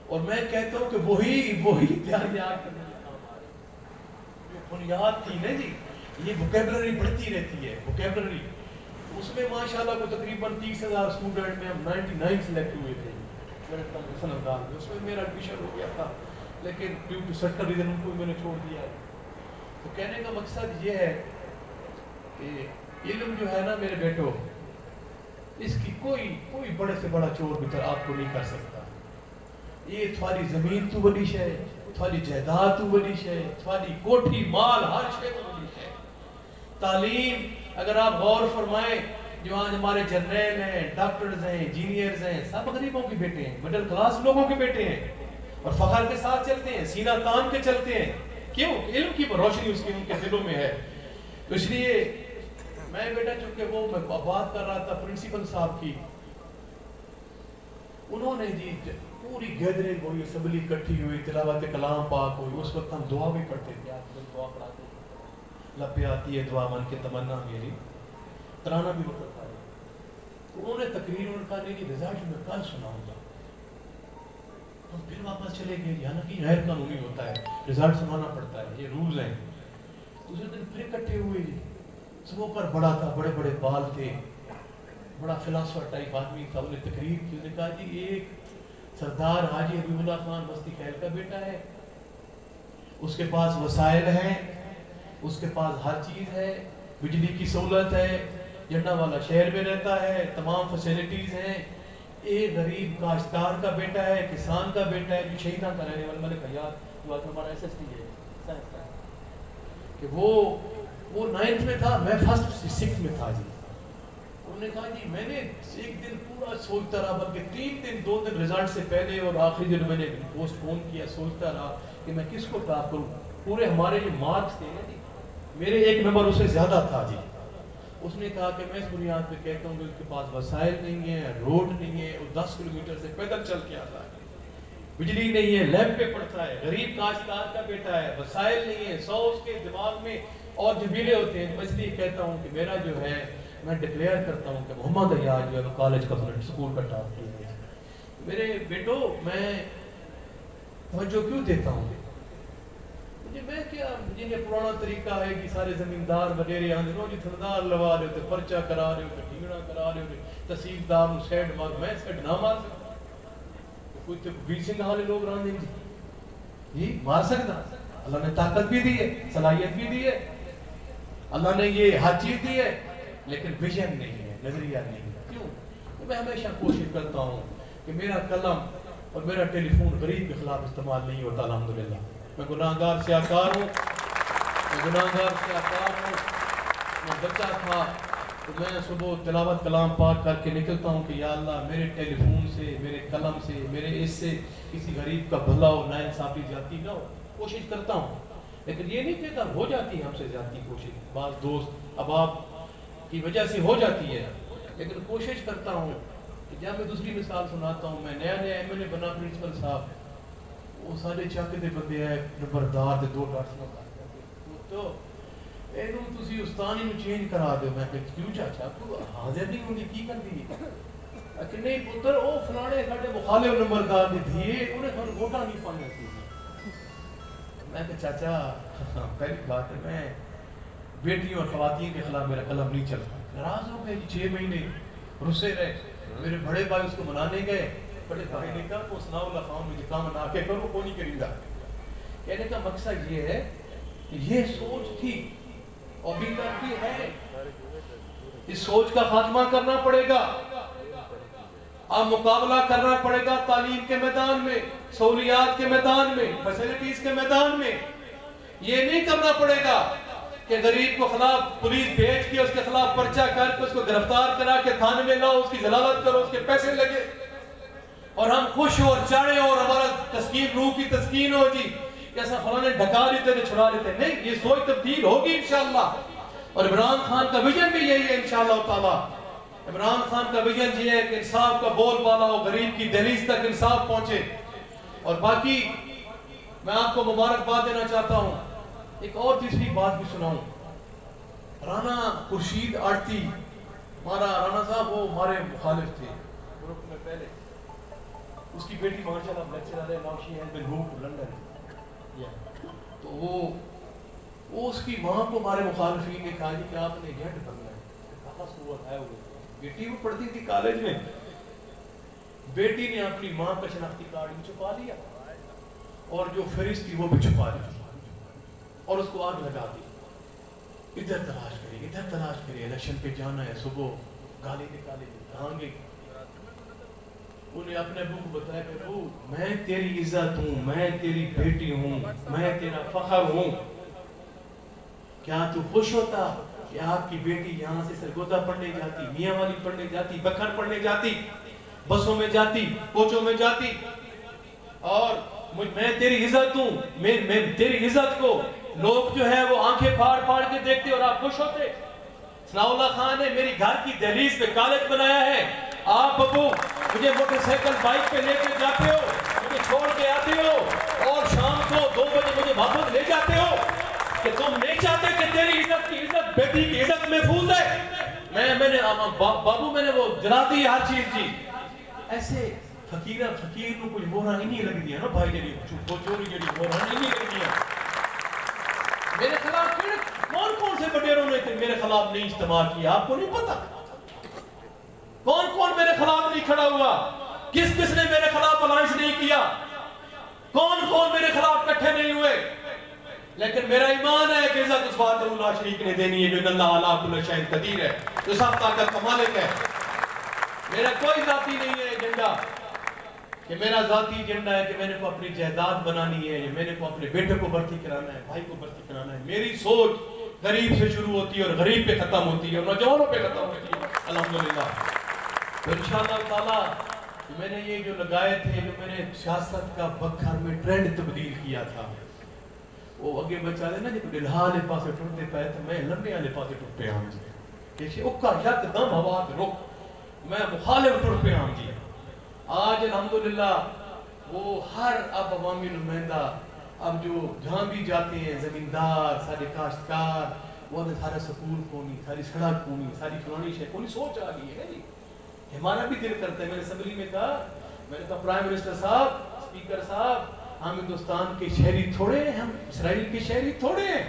Speaker 6: और मैं कहता हूँ कि वही तैयारी याद करने जो बुनियाद थी ना जी, ये वोकैबुलरी बढ़ती रहती है, वोकैबुलरी। उसमें माशाल्लाह को तकरीबन 30,000 स्टूडेंट में हम 99 सेलेक्ट हुए थे उसमें मेरा एडमिशन हो गया था, लेकिन ड्यू टू सर्टन रीजन उनको मैंने छोड़ दिया। तो कहने का मकसद ये है कि इल्म जो है ना मेरे बेटो, इसकी कोई बड़े से बड़ा चोर भी आपको नहीं कर सकता। ये थोड़ी जमीन तू बड़ी है, थोड़ी जायदाद तू बड़ी है, थोड़ी कोठी माल हर शे तू बड़ी है। तालीम अगर आप गौर फरमाएं, जो आज हमारे जर्नल हैं, डॉक्टर्स हैं, इंजीनियर्स हैं, सब गरीबों के बेटे हैं, मिडिल क्लास लोगों के बेटे हैं और फखर के साथ चलते हैं, सीना तान के चलते हैं। क्यों? इल्म की रोशनी उसके उनके दिलों में है। तो इसलिए मैं बेटा, चूंकि वो मैं बात कर रहा था प्रिंसिपल साहब की, उन्होंने जी पूरी गैदरिंग हुई, असम्बली इकट्ठी हुई, तिलावत कलाम पाक हुई। उस वक्त हम दुआ भी पढ़ते थे, दुआ पढ़ाते लपे आती है दुआ मन के तमन्ना मेरी, तराना भी होता था। तो उन्होंने तकरीर उनका नहीं रिजल्ट में कल सुनाऊंगा। हम फिर वापस चले गए, हालांकि गैर कानूनी होता है, रिजल्ट सुनाना पड़ता है, ये रूल्स हैं। दूसरे दिन फिर इकट्ठे हुए, स्मोकर बड़ा था, बड़े बड़े बाल थे, बड़ा फिलासफर टाइप आदमी था। उन्हें तकरीर की, उन्होंने कहा जी एक सरदार हाजी हबीबुल्लाह खान बस्ती खैल का बेटा है, उसके पास वसाइल हैं, उसके पास हर चीज़ है, बिजली की सहूलत है, जन्नावाला शहर में रहता है, तमाम फैसिलिटीज़ हैं। एक गरीब काश्तकार का बेटा है, किसान का बेटा है, जो शहीदा का रहने वाला। मैंने कहा यार जो आज हमारा SST है कि वो 9th में था, मैं 1st 6th में था जी। उन्होंने कहा जी मैंने एक दिन पूरा सोचता रहा, बल्कि 3 दिन 2 दिन रिजल्ट से पहले और आखिरी दिन मैंने पोस्टपोन किया, सोचता रहा कि मैं किसको प्राप्त करूँ। पूरे हमारे जो मार्क्स थे ना जी, मेरे 1 नंबर उससे ज़्यादा था जी। उसने कहा कि मैं इस बुनियाद पे कहता हूँ कि उसके पास वसाइल नहीं है, रोड नहीं है, वो 10 किलोमीटर से पैदल चल के आता है, बिजली नहीं है, लैब पे पढ़ता है, गरीब काश्तकार का बेटा है, वसाइल नहीं है, 100 उसके दिमाग में और जबीले होते हैं। मैं इसलिए कहता हूँ कि मेरा जो है, मैं डिक्लेयर करता हूँ कि मोहम्मद अयाज जो है वो कॉलेज का स्कूल का टॉप किया है। मेरे बेटो मैं तवज्जो क्यों देता हूँ मुझे, मैं क्या जिन्हें पुराना तरीका है कि सारे जमींदार वडेरे आने रोज थनदार लगा रहे होते, पर्चा करा रहे होते, ढींगड़ा करा रहे होते, तहसीलदार सेट मार, मैं सेट ना मार सकता, कोई तो वीर सिंह वाले लोग रांधे जी मार सकता। अल्लाह ने ताकत भी दी है, सलाहियत भी दी है, अल्लाह ने ये हर चीज दी है, लेकिन विजन नहीं है, नजरिया नहीं है। क्यों? तो मैं हमेशा कोशिश करता हूँ कि मेरा कलम और मेरा टेलीफोन गरीब के खिलाफ इस्तेमाल नहीं होता। अल्हम्दुलिल्लाह मैं गुनाहगार से आकार हूँ, मैं बच्चा था तो मैं सुबह तिलावत कलाम पाक करके निकलता हूँ कि या अल्लाह मेरे टेलीफोन से, मेरे कलम से, मेरे इससे किसी गरीब का भला हो, नाइंसाफी जाती ना हो। कोशिश करता हूँ, लेकिन ये नहीं कहता हो जाती है हमसे जाती कोशिश, बाज़ दोस्त अब आप की वजह से हो जाती है, लेकिन कोशिश करता हूँ कि जब मैं दूसरी मिसाल सुनाता हूँ, मैं नया MLA बना प्रिंसिपल साहब, वो सारे चाकते बंदे है नंबरदार 2 डार्स तो ਇਹਨੂੰ ਤੁਸੀਂ ਉਸਤਾਨੀ ਨੂੰ ਚੇਂਜ ਕਰਾ ਦਿਓ। ਮੈਂ ਕਿਹਾ ਕਿਉਂ ਚਾਚਾ ਤੂੰ ਹਾਜ਼ਰ ਨਹੀਂ ਹੁੰਦੀ ਕੀ ਕਰਦੀ ਹੈ ਕਿ ਨਹੀਂ ਪੁੱਤਰ ਉਹ ਫਲਾਣੇ ਸਾਡੇ ਮੁਖਾਲਿਫ ਨੰਬਰਦਾਰ ਦੀ ਧੀ ਉਹਨੇ ਸਾਨੂੰ ਵੋਟਾਂ ਨਹੀਂ ਪਾਈਆਂ ਸੀ। मैं तो चाचा पहली बात है मैं बेटियों और ख़वातीन के खिलाफ मेरा कलम नहीं चलता। नाराज हो गए 6 महीने रुसे रहे। मेरे बड़े भाई उसको मनाने गए, बड़े भाई ने कहा तो सनाउल्लाह खान मुझे काम ना के करो को नहीं करीदा। कहने का मकसद ये है कि ये सोच थी और भी करती है, इस सोच का खात्मा करना पड़ेगा। अब मुकाबला करना पड़ेगा तालीम के मैदान में, सहूलियात के मैदान में, फैसिलिटीज के मैदान में। ये नहीं करना पड़ेगा कि गरीब को खिलाफ पुलिस भेज के उसके खिलाफ पर्चा करके उसको गिरफ्तार करा के थाने में लाओ, उसकी जलालत करो, उसके पैसे लगे और हम खुश हो और चाहे और हमारा तस्कीन रूह की तस्कीन हो जी ऐसा फलाने ढका लेते थे, छुड़ा लेते। नहीं, ये सोच तब्दील होगी इंशाअल्लाह। और इमरान खान का विजन भी यही है इंशाअल्लाह ताला। इमरान खान का विजन ये है कि इंसाफ का बोलबाला हो, गरीब की दहलीज तक इंसाफ पहुंचे। और बाकी मैं आपको मुबारकबाद देना चाहता हूँ। एक और तीसरी बात भी सुनाऊं। राना खुर्शीद आरती, हमारा राना साहब वो हमारे मुखालिफ थे ग्रुप में पहले, उसकी बेटी माशाल्लाह लेक्चरर है, now she has been moved to London. तो वो उसकी माँ को हमारे मुखालिफीन ने कहा कि आपने झंड करना है, कहाँ से वो आया हुआ। बेटी वो पढ़ती थी कॉलेज में, बेटी ने अपनी माँ का शनाख्ती कार्ड भी छुपा लिया और जो फहरिस्त थी वो भी छुपा ली और उसको आग लगा दी। इधर तलाश करिए, इधर तलाश करिए, इलेक्शन पे जाना है, सुबह गाली निकाली कहांगे। उन्हें अपने अबू को बताया कि अबू मैं तेरी इज्जत हूँ, मैं तेरी बेटी हूँ, मैं तेरा फख्र हूँ, क्या तू खुश होता कि आपकी बेटी यहाँ से सरगोदा पढ़ने जाती, मियाँ वाली पढ़ने जाती, बखर पढ़ने जाती, बसों में जाती, कोचों में जाती और मैं तेरी इज्जत हूँ, मैं तेरी इज्जत को लोग जो है वो आंखें फाड़ फाड़ के देखते और आप खुश होते। सनाउल्लाह खान ने मेरी घर की दहलीज पे कॉलेज बनाया है, आप अबू मुझे मोटरसाइकिल बाइक पे लेके जाते हो, मुझे छोड़ के आते हो और शाम को 2 बजे मुझे वापस ले जाते हो कि तुम नहीं चाहते कि तेरी इज्जत की इज्जत, बेटी की इज्जत महफूज है। मैंने बाबू मैंने वो जला दी हर चीज जी। ऐसे फकीर को कुछ बोरा नहीं लग दिया ना भाई जी, चोरी जड़ी बोरा नहीं लग दिया। मेरे खिलाफ कौन कौन से बटेरों ने मेरे खिलाफ नहीं इस्तेमाल किया, आपको नहीं पता कौन कौन मेरे खिलाफ नहीं खड़ा हुआ। किस किस ने मेरे खिलाफ अलायंस नहीं किया, कौन कौन मेरे खिलाफ इकट्ठे नहीं हुए। लेकिन मेरा ईमान है कि इज्जत उस वाहदहुल्लाह शरीक ने देनी है जो अल्लाह अला कुल्ल शैइन कदीर है, जो सब ताकत का मालिक है। मेरा कोई जाती नहीं है एजेंडा कि मेरा जाती एजेंडा है कि मैंने को अपनी जायदाद बनानी है, मैंने को अपने बेटे को भर्ती कराना है, भाई को भर्ती कराना है। मेरी सोच गरीब से शुरू होती है और गरीब पे खत्म होती है और नौजवानों पे खत्म होती है अल्हम्दुलिल्लाह। तो इंशाअल्लाह ताला मैंने ये जो लगाए थे, जो मैंने सियासत का बखर में ट्रेंड तब्दील किया था, वो अगे बचा देना जो दिलहाले पासे टुरते पे तो मैं लंबे वाले पासे टुर पे आऊं जी, देखिए उक्का यकदम हवा पे रुक मैं मुखालिफ टुर पे आऊं जी। आज अल्हम्दुलिल्लाह वो हर अब अवामी नुमाइंदा अब जो जहाँ भी जाते हैं, जमींदार सारे काश्तकार, वो सारा स्कूल कोनी, सारी सड़क कोनी, सारी फलानी शहर कोनी, सोच आ गई है जी। हमारा भी दिल करता है, मैंने असेंबली में कहा, मैंने कहा प्राइम मिनिस्टर साहब, स्पीकर साहब, हम हिंदुस्तान के शहरी थोड़े हैं, हम इसराइल के शहरी थोड़े हैं,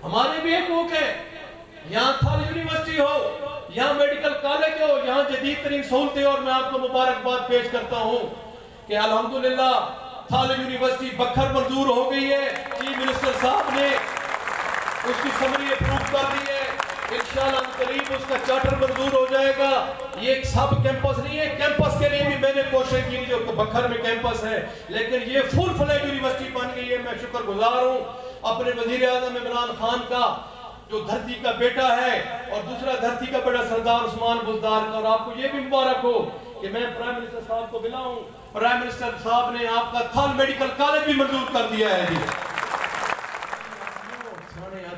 Speaker 6: हमारे भी एक मुल्क है। यहाँ थाल यूनिवर्सिटी हो, यहाँ मेडिकल कॉलेज हो, यहाँ जदीद तरीन सहूलतें, और मैं आपको मुबारकबाद पेश करता हूँ कि अल्हम्दुलिल्लाह थाल यूनिवर्सिटी बखर मंजूर हो गई है। चीफ मिनिस्टर साहब ने उसकी समरी अप्रूव कर दी है, इंशाअल्लाह करीब उसका चार्टर मंजूर हो जाएगा। ये एक सब कैंपस नहीं है, कैंपस के लिए भी मैंने कोशिश की जो बखर में कैंपस है, लेकिन ये फुल फ्लैज यूनिवर्सिटी बन गई है। मैं शुक्रगुजार हूँ अपने वजीर आज़म इमरान खान का, जो धरती का बेटा है, और दूसरा धरती का बेटा सरदार उस्मान बुज़दार का। और आपको ये भी मुबारक हो कि मैं प्राइम मिनिस्टर साहब को मिलाऊं, प्राइम मिनिस्टर साहब ने आपका थाल मेडिकल कॉलेज भी मंजूर कर दिया है जी।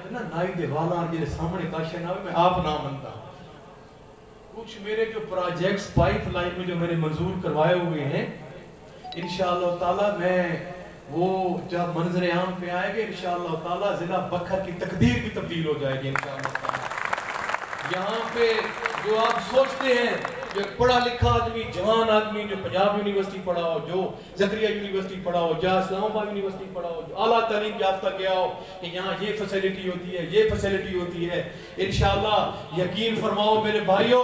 Speaker 6: ना नाई दे वाला जे सामने काशे ना मैं आप ना मनता। कुछ मेरे जो प्रोजेक्ट्स पाइपलाइन में जो मैंने मंजूर करवाए हुए हैं, इंशाअल्लाह ताला मैं वो जब मंजर आम पे आएंगे इंशाअल्लाह ताला जिला बखर की तकदीर भी तब्दील हो जाएगी इंशाअल्लाह ताला। यहाँ पे जो आप सोचते हैं, जो पढ़ा लिखा आदमी, जवान आदमी जो पंजाब यूनिवर्सिटी पढ़ा हो, जो ज़करिया यूनिवर्सिटी पढ़ा हो, जहाँ इस्लामाबाद यूनिवर्सिटी पढ़ा हो, जो आला तालीम याफ्ता गया हो कि यहाँ ये फैसिलिटी होती है, ये फैसिलिटी होती है, इंशाअल्लाह यकीन फरमाओ मेरे भाइयों,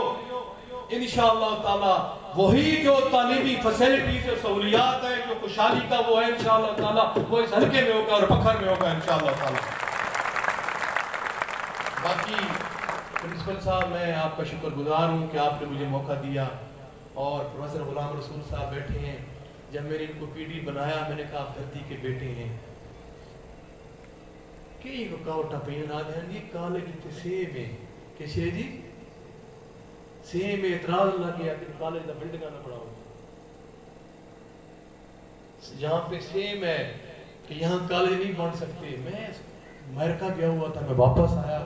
Speaker 6: इंशाअल्लाह ताला वही जो तालीमी फैसिलिटी जो सहूलियात है, जो खुशहाली का वो है इंशाअल्लाह ताला वो इस हल्के में होगा और बखर में होगा इंशाअल्लाह ताला। बाकी प्रिंसिपल साहब, मैं आपका शुक्रगुजार हूँ कि आपने मुझे मौका दिया, और प्रोफेसर गुलाम रसूल साहब बैठे हैं। जब मैंने इनको पीडी बनाया, मैंने कहा आप धरती के बेटे हैं, कई रुकावट पे जी कॉलेज सेम है कि शे जी सेम एतराज लग गया कि कॉलेज का बिल्डिंग ना बढ़ाओ, यहाँ पे सेम है कि यहाँ कॉलेज नहीं बन सकते। मैं अमेरिका गया हुआ था, मैं वापस आया,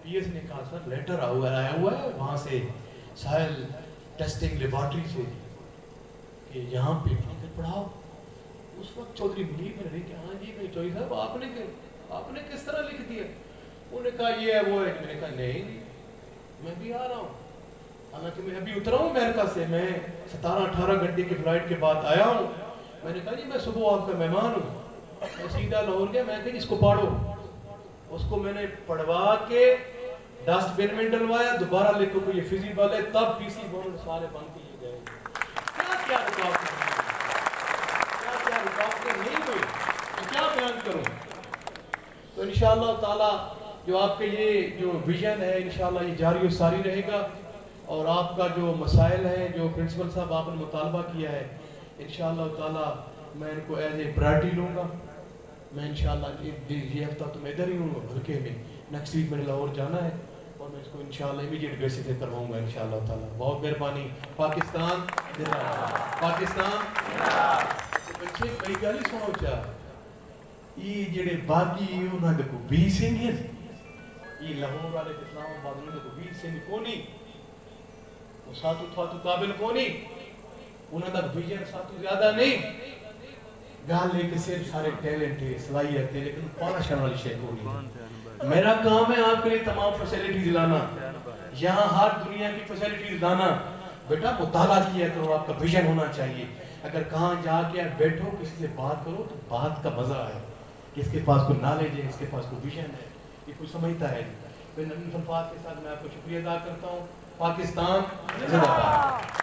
Speaker 6: पीएस ने कहा सर लेटर आया हुआ है वहाँ से साहिल टेस्टिंग लेबॉर्ट्री से कि यहाँ पे पढ़ाओ। उस वक्त चौधरी मुनीर ने कहा हाँ जी मैं चौधरी साहब आपने किस तरह लिख दिया? उन्होंने कहा ये है वो है। मैंने कहा नहीं मैं भी आ रहा हूँ, हालांकि मैं अभी उतरा हूँ अमेरिका से, मैं 17-18 घंटे की फ्लाइट के बाद आया हूँ। मैंने कहा जी मैं सुबह आपका मेहमान हूँ, मैं सीधा लाहौर गया, मैं कहा इसको पढ़ो। उसको मैंने पढ़वा के डस्टबिन में डलवाया, दोबारा लिखो को ये फिजिबल है, तब पीसी बोर्ड सारे बंद किए गए। क्या रुकावटें नहीं हुई तो क्या बयान करूं। तो इंशाअल्लाह ताला जो आपके ये जो विजन है इंशाअल्लाह ये जारी और सारी रहेगा, और आपका जो मसाइल है जो प्रिंसिपल साहब आपने मुतालबा किया है इंशाअल्लाह ताला मैं इनको एज ए प्रायोरिटी लूँगा। मैं इंशाअल्लाह ये हफ्ता तो मैं इधर ही हूँ हल्के में, नेक्स्ट वीक मैंने लाहौर जाना है और मैं इसको इंशाअल्लाह इमीडिएट बेसिस पे करवाऊँगा इंशाअल्लाह ताला। बहुत मेहरबानी। पाकिस्तान बच्चे मेरी गल ही सुनो चा, ये जेड़े बागी उन्होंने को 20 सिंह है, ये लाहौर वाले इस्लामाबाद उन्होंने को 20 सिंह कोनी, वो सातु थातु काबिल कोनी, उन्होंने विजन सातु ज्यादा नहीं, गाल लेके सिर्फ सारे टैलेंट है, सलाहियत है, लेकिन पॉलिश करने वाली शय कोई नहीं। मेरा काम है आपके लिए तमाम फैसिलिटीज लाना, यहाँ हर दुनिया की फैसिलिटीज लाना। बेटा मुताला किया करो, आपका विजन होना चाहिए। अगर कहाँ जाके आप बैठो किसी से बात करो तो बात का मजा है, किसके पास कोई नॉलेज है, इसके पास कोई विजन है, ये कोई समझता है। मैं नन्ही अल्फाज के साथ मैं आपको शुक्रिया अदा करता हूँ। पाकिस्तान जिंदाबाद।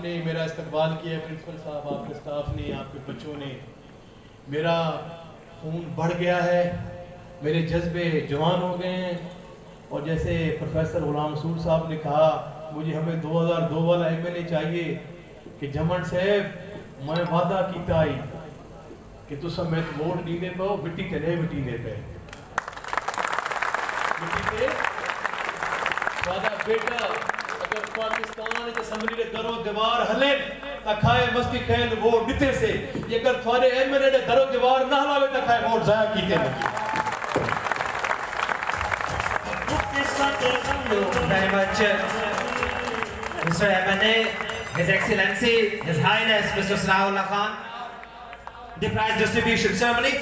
Speaker 6: आपने मेरा इस्तकबाल किया, प्रिंसिपल साहब, आपके स्टाफ ने, आपके बच्चों ने। मेरा खून बढ़ गया है, मेरे जज्बे जवान हो गए हैं। और जैसे प्रोफेसर गुलाम रसूल साहब ने कहा, मुझे हमें 2002 वाला MLA चाहिए कि जमन साहब मैं वादा किया ही कि तुम मैं वोट नहीं दे पाओ, मिट्टी ते नहीं मिट्टी दे पे मिट्टी ते वादा बेटा अगर पाकिस्तान के असम्बली के दरो दीवार हले ता खाए मस्ती खेल वोट दिते से, अगर थारे MLA ने दरो दीवार ना हलावे ता खाए वोट जाया कीते नहीं।
Speaker 2: Very much, Mr. MLA, His Excellency, His Highness, Mr. Sanaullah Khan. The prize distribution ceremony.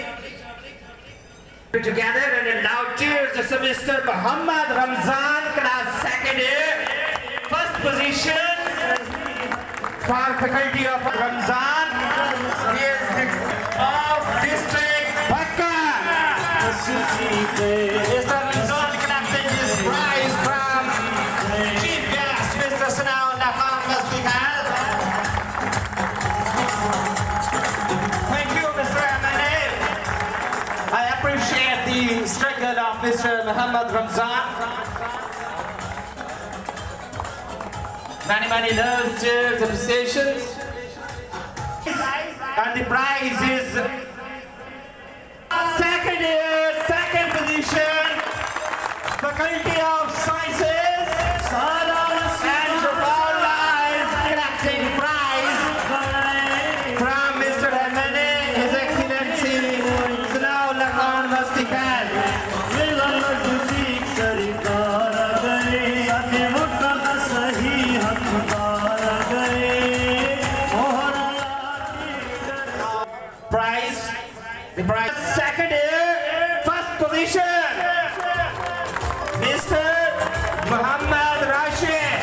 Speaker 2: Together and in loud cheers, it's Mr. Muhammad Ramzan, class second year, first position for faculty of Ramzan. He is of District Bakka. Mr. Ramzan collecting his prize from Chief Guest, Mr. Sanaullah Khan Hospital. Thank you, Mr. MLA. I appreciate the struggle of Mr. Muhammad Ramzan. Many loves, cheers, appreciations. And the prize is second year, second position, Faculty of Sciences, and Jaballah is collecting prize from Mr. MLA, His Excellency Sanaullah Khan Hospital. Prize, the prize, second year, first position, Mr. Muhammad Rashid.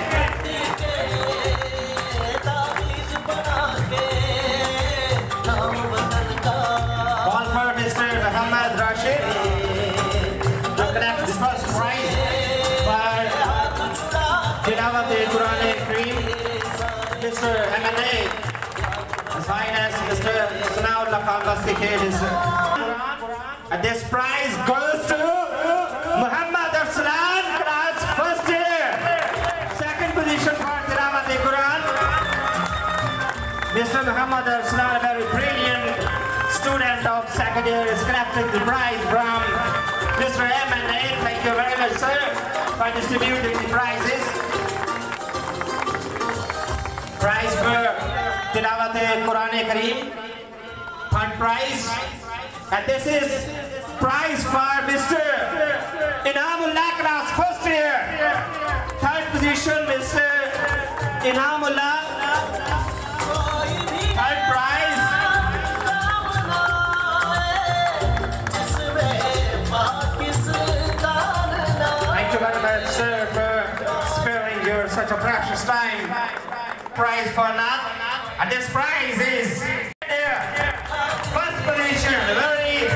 Speaker 2: Call for Mr. Muhammad Rashid to collect the first prize for Tilawat-e-Quran Kareem. Mr. MLA, His Highness Mr. Sanaullah Khan Hospital is. And this prize goes to Muhammad Arslan, class first year, second position for Tilawat-e-Quran. Mr. Muhammad Arslan, a very brilliant student of second year, is collecting the prize from Mr. MLA. Thank you very much, sir, for distributing the prizes. Prize for Tilawat-e-Quran Kareem, third prize. And this is prize for Mr. Inamullah, class first year, third position, Mr. Inamullah, third prize. Thank you very much, sir, for sparing your such a precious time. Prize for Nath, and this prize is first position, very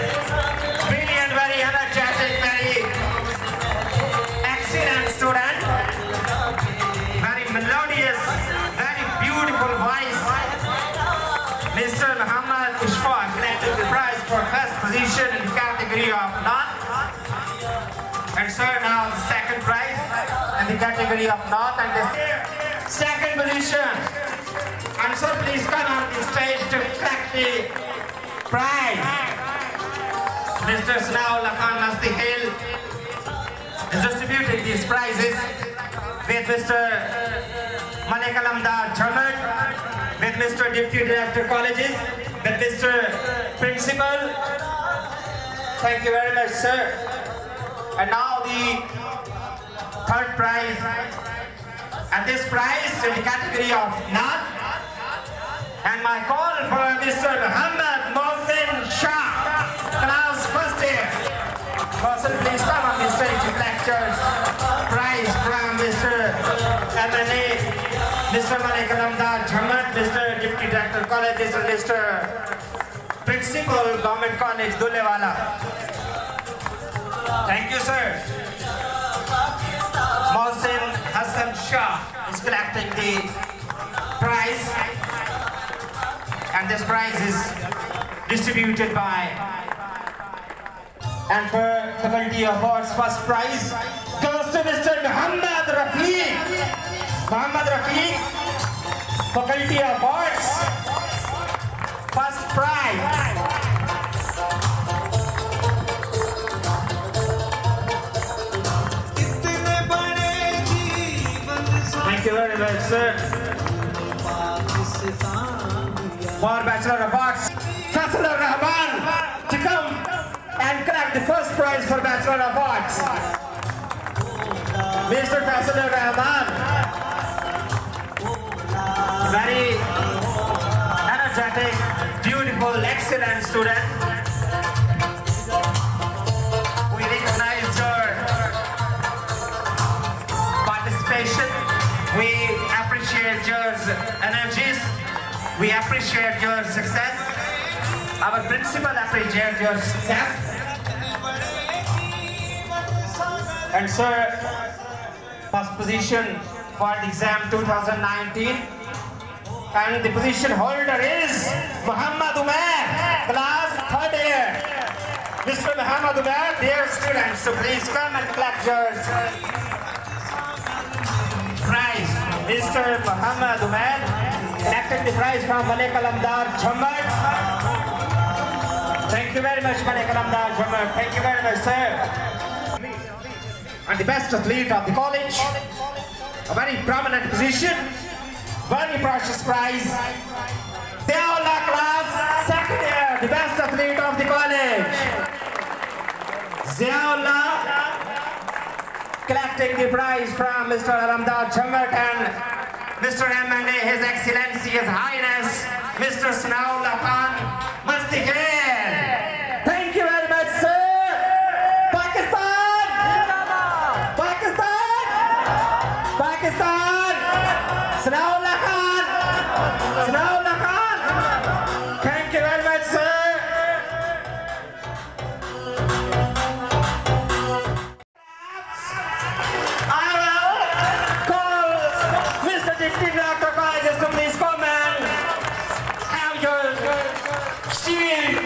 Speaker 2: brilliant, very energetic, very excellent student, very melodious, very beautiful voice. Mr. Muhammad Ishfaq collected the prize for first position in the category of Nath, and sir now the second prize in the category of Nath, and this second position. And sir, please come on the stage to collect the prize. Mr. Sanaullah Khan Hospital is distributing these prizes with Mr. Malik Alamdar Jhamat, with Mr. Deputy Director Colleges, with Mr. Principal. Thank you very much, sir. And now the third prize. And this prize in the category of Nath. And my call for Mr. Muhammad Mohsin Shah, class first year. Mohsin, please come on the stage to lectures. Prize from Mr. MLA, Mr. Malik Alamdar Jhamat, Mr. Deputy Director Colleges, and Mr. Principal Government College Dulewala. Thank you, sir. Mohsin Hassan Shah is collecting the prize. prize, and this prize is distributed by, and for Faculty of Arts, first prize goes to Mr. Muhammad Rafiq. Muhammad Rafiq, Faculty of Arts, first prize. Thank you very much, sir. For Bachelor of Arts, Faisal Rahman to come and collect the first prize for Bachelor of Arts. Mr. Faisal Rahman, very energetic, beautiful, excellent student. We recognize your participation. We appreciate your energies. We appreciate your success. Our principal appreciates your success. And sir, first position for the exam 2019. And the position holder is Muhammad Umair, class 3rd year. Mr. Muhammad Umair, dear students, so please come and collect your prize. Mr. Muhammad Umair collected the prize from Malik Alamdar Jhammar. Thank you very much, Malik Alamdar Jhammar. Thank you very much, sir. And the best athlete of the college, a very prominent position, very precious prize. Deola class 2nd year, the best athlete of the college. Deola collecting the prize from Mr. Alamdar Jhammar and Mr. M.N.A. His Excellency, His Highness, Mr. Sanaullah Khan Mustikhair. Thank you very much, sir. Pakistan! Pakistan! Pakistan! Sanaullah Khan! Sanaullah Khan! Thank you very much, sir.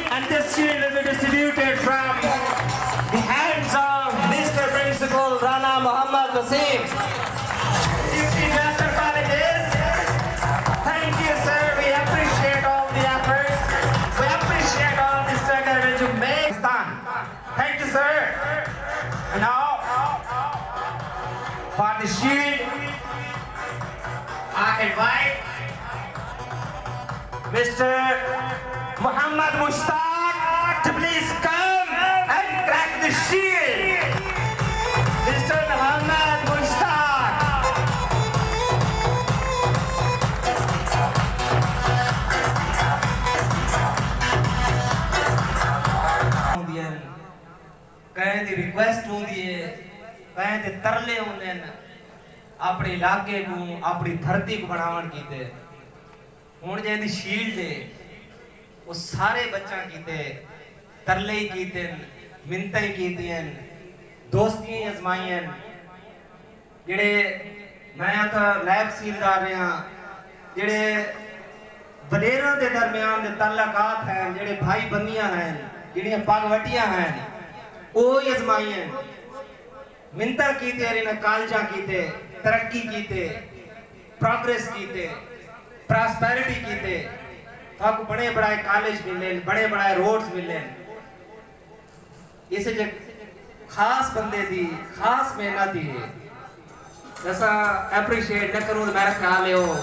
Speaker 2: And this shield will be distributed from the hands of Mr. Principal Rana Muhammad Wasim. Director Colleges, thank you, sir. We appreciate all the efforts. We appreciate all the struggle which you make. Thank you, sir. And now, for the shield, I invite Mr. Muhammad Mushtaq to please come and crack the shield. Mr. Muhammad Mushtaq.
Speaker 3: कहें दी request होंदी है, कहें दे तरले होंदे हैं, अपने इलाके को, अपनी धरती को बनावन कीते। हुण जे दी शील्ड है, वो सारे बच्चा कीते, तरले कीते, मिन्नतें कीतियां, दोस्तियां आजमाइयां, जेड़े मैं तो लैब सीलदार रहा, जेड़े वडेरां दे दरमियान दे ताल्लुकात हैं, जेड़े भाई बंदियां हैं, जेड़ियां पगवटियां हैं, वो आजमाइयां, मिन्नतां कीते, इन्हें कालजा कीते, तरक्की कीते, प्रोग्रेस कीते, प्रॉस्पेरिटी कीते, आपको बड़े बड़े कॉलेज मिले, बड़े बड़े रोड्स मिले। इसे जो खास बंदे दी, खास मेहनत दी है, जैसा अप्रिशिएट न करूँ तो मेरा ख्याल है वो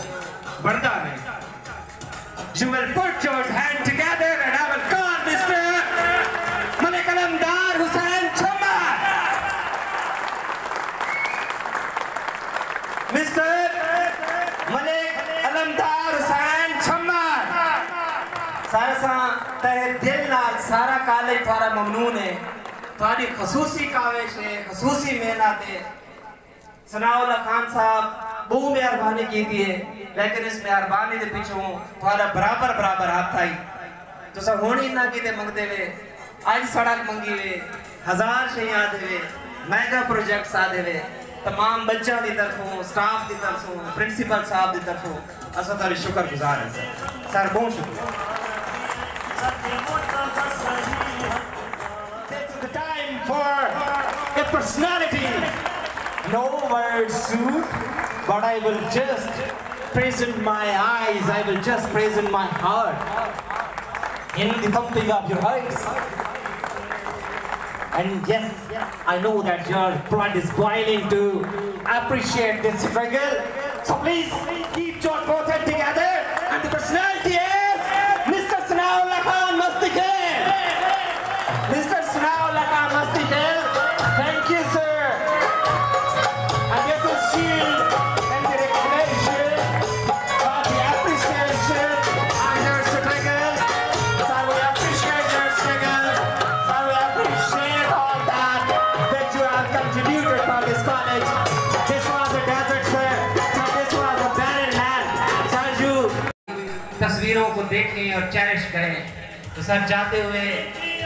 Speaker 3: बढ़ता नहीं। You will put your hand together and I will call Mr. Malik Alamdar Hussain Jhammar. Mr. Malik Alamdar Hussain Jhammar. सारा सा तेरे दिल नाल सारा कॉलेज थारा ममनून है, थारी खसूसी काविश है, खसूसी मेहनत है। सनाउल्लाह खान साहब बहुत मेहरबानी की थी है, लेकिन इस मेहरबानी के पीछे थारा बराबर बराबर हाथ आई। तो सब होनी ना की मंगते हुए, आज सड़क मंगी हुए, 1000 शे याद हुए, मेगा प्रोजेक्ट आदे हुए, तमाम बच्चों की तरफों, स्टाफ की तरफों, प्रिंसिपल साहब की तरफों असा तारी शुक्रगुजार हैं सर बहुत शुक्रिया।
Speaker 2: This is the time for a personality. No words suit, but I will just present my eyes, I will just present my heart in the thumping of your hearts. And yes, I know that your blood is boiling to appreciate this struggle. So please keep your both hands together. And the personality is Mr. Sanaullah Khan Mastikal. Mr. Sanaullah Khan Mastikal. Thank you, sir. And this is shield and the recognition of the appreciation on your struggle. So we appreciate your struggle. So we appreciate all that you have contributed for this college. This was a desert, sir. So this was a barren land. Sir, you
Speaker 3: तस्वीरों को देखें और cherish करें। तो sir जाते हुए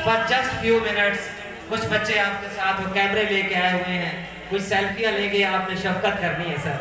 Speaker 3: for just few minutes कुछ बच्चे आपके साथ वो कैमरे लेके आए हुए हैं, कुछ सेल्फियां लेके आपने शफकत करनी है सर।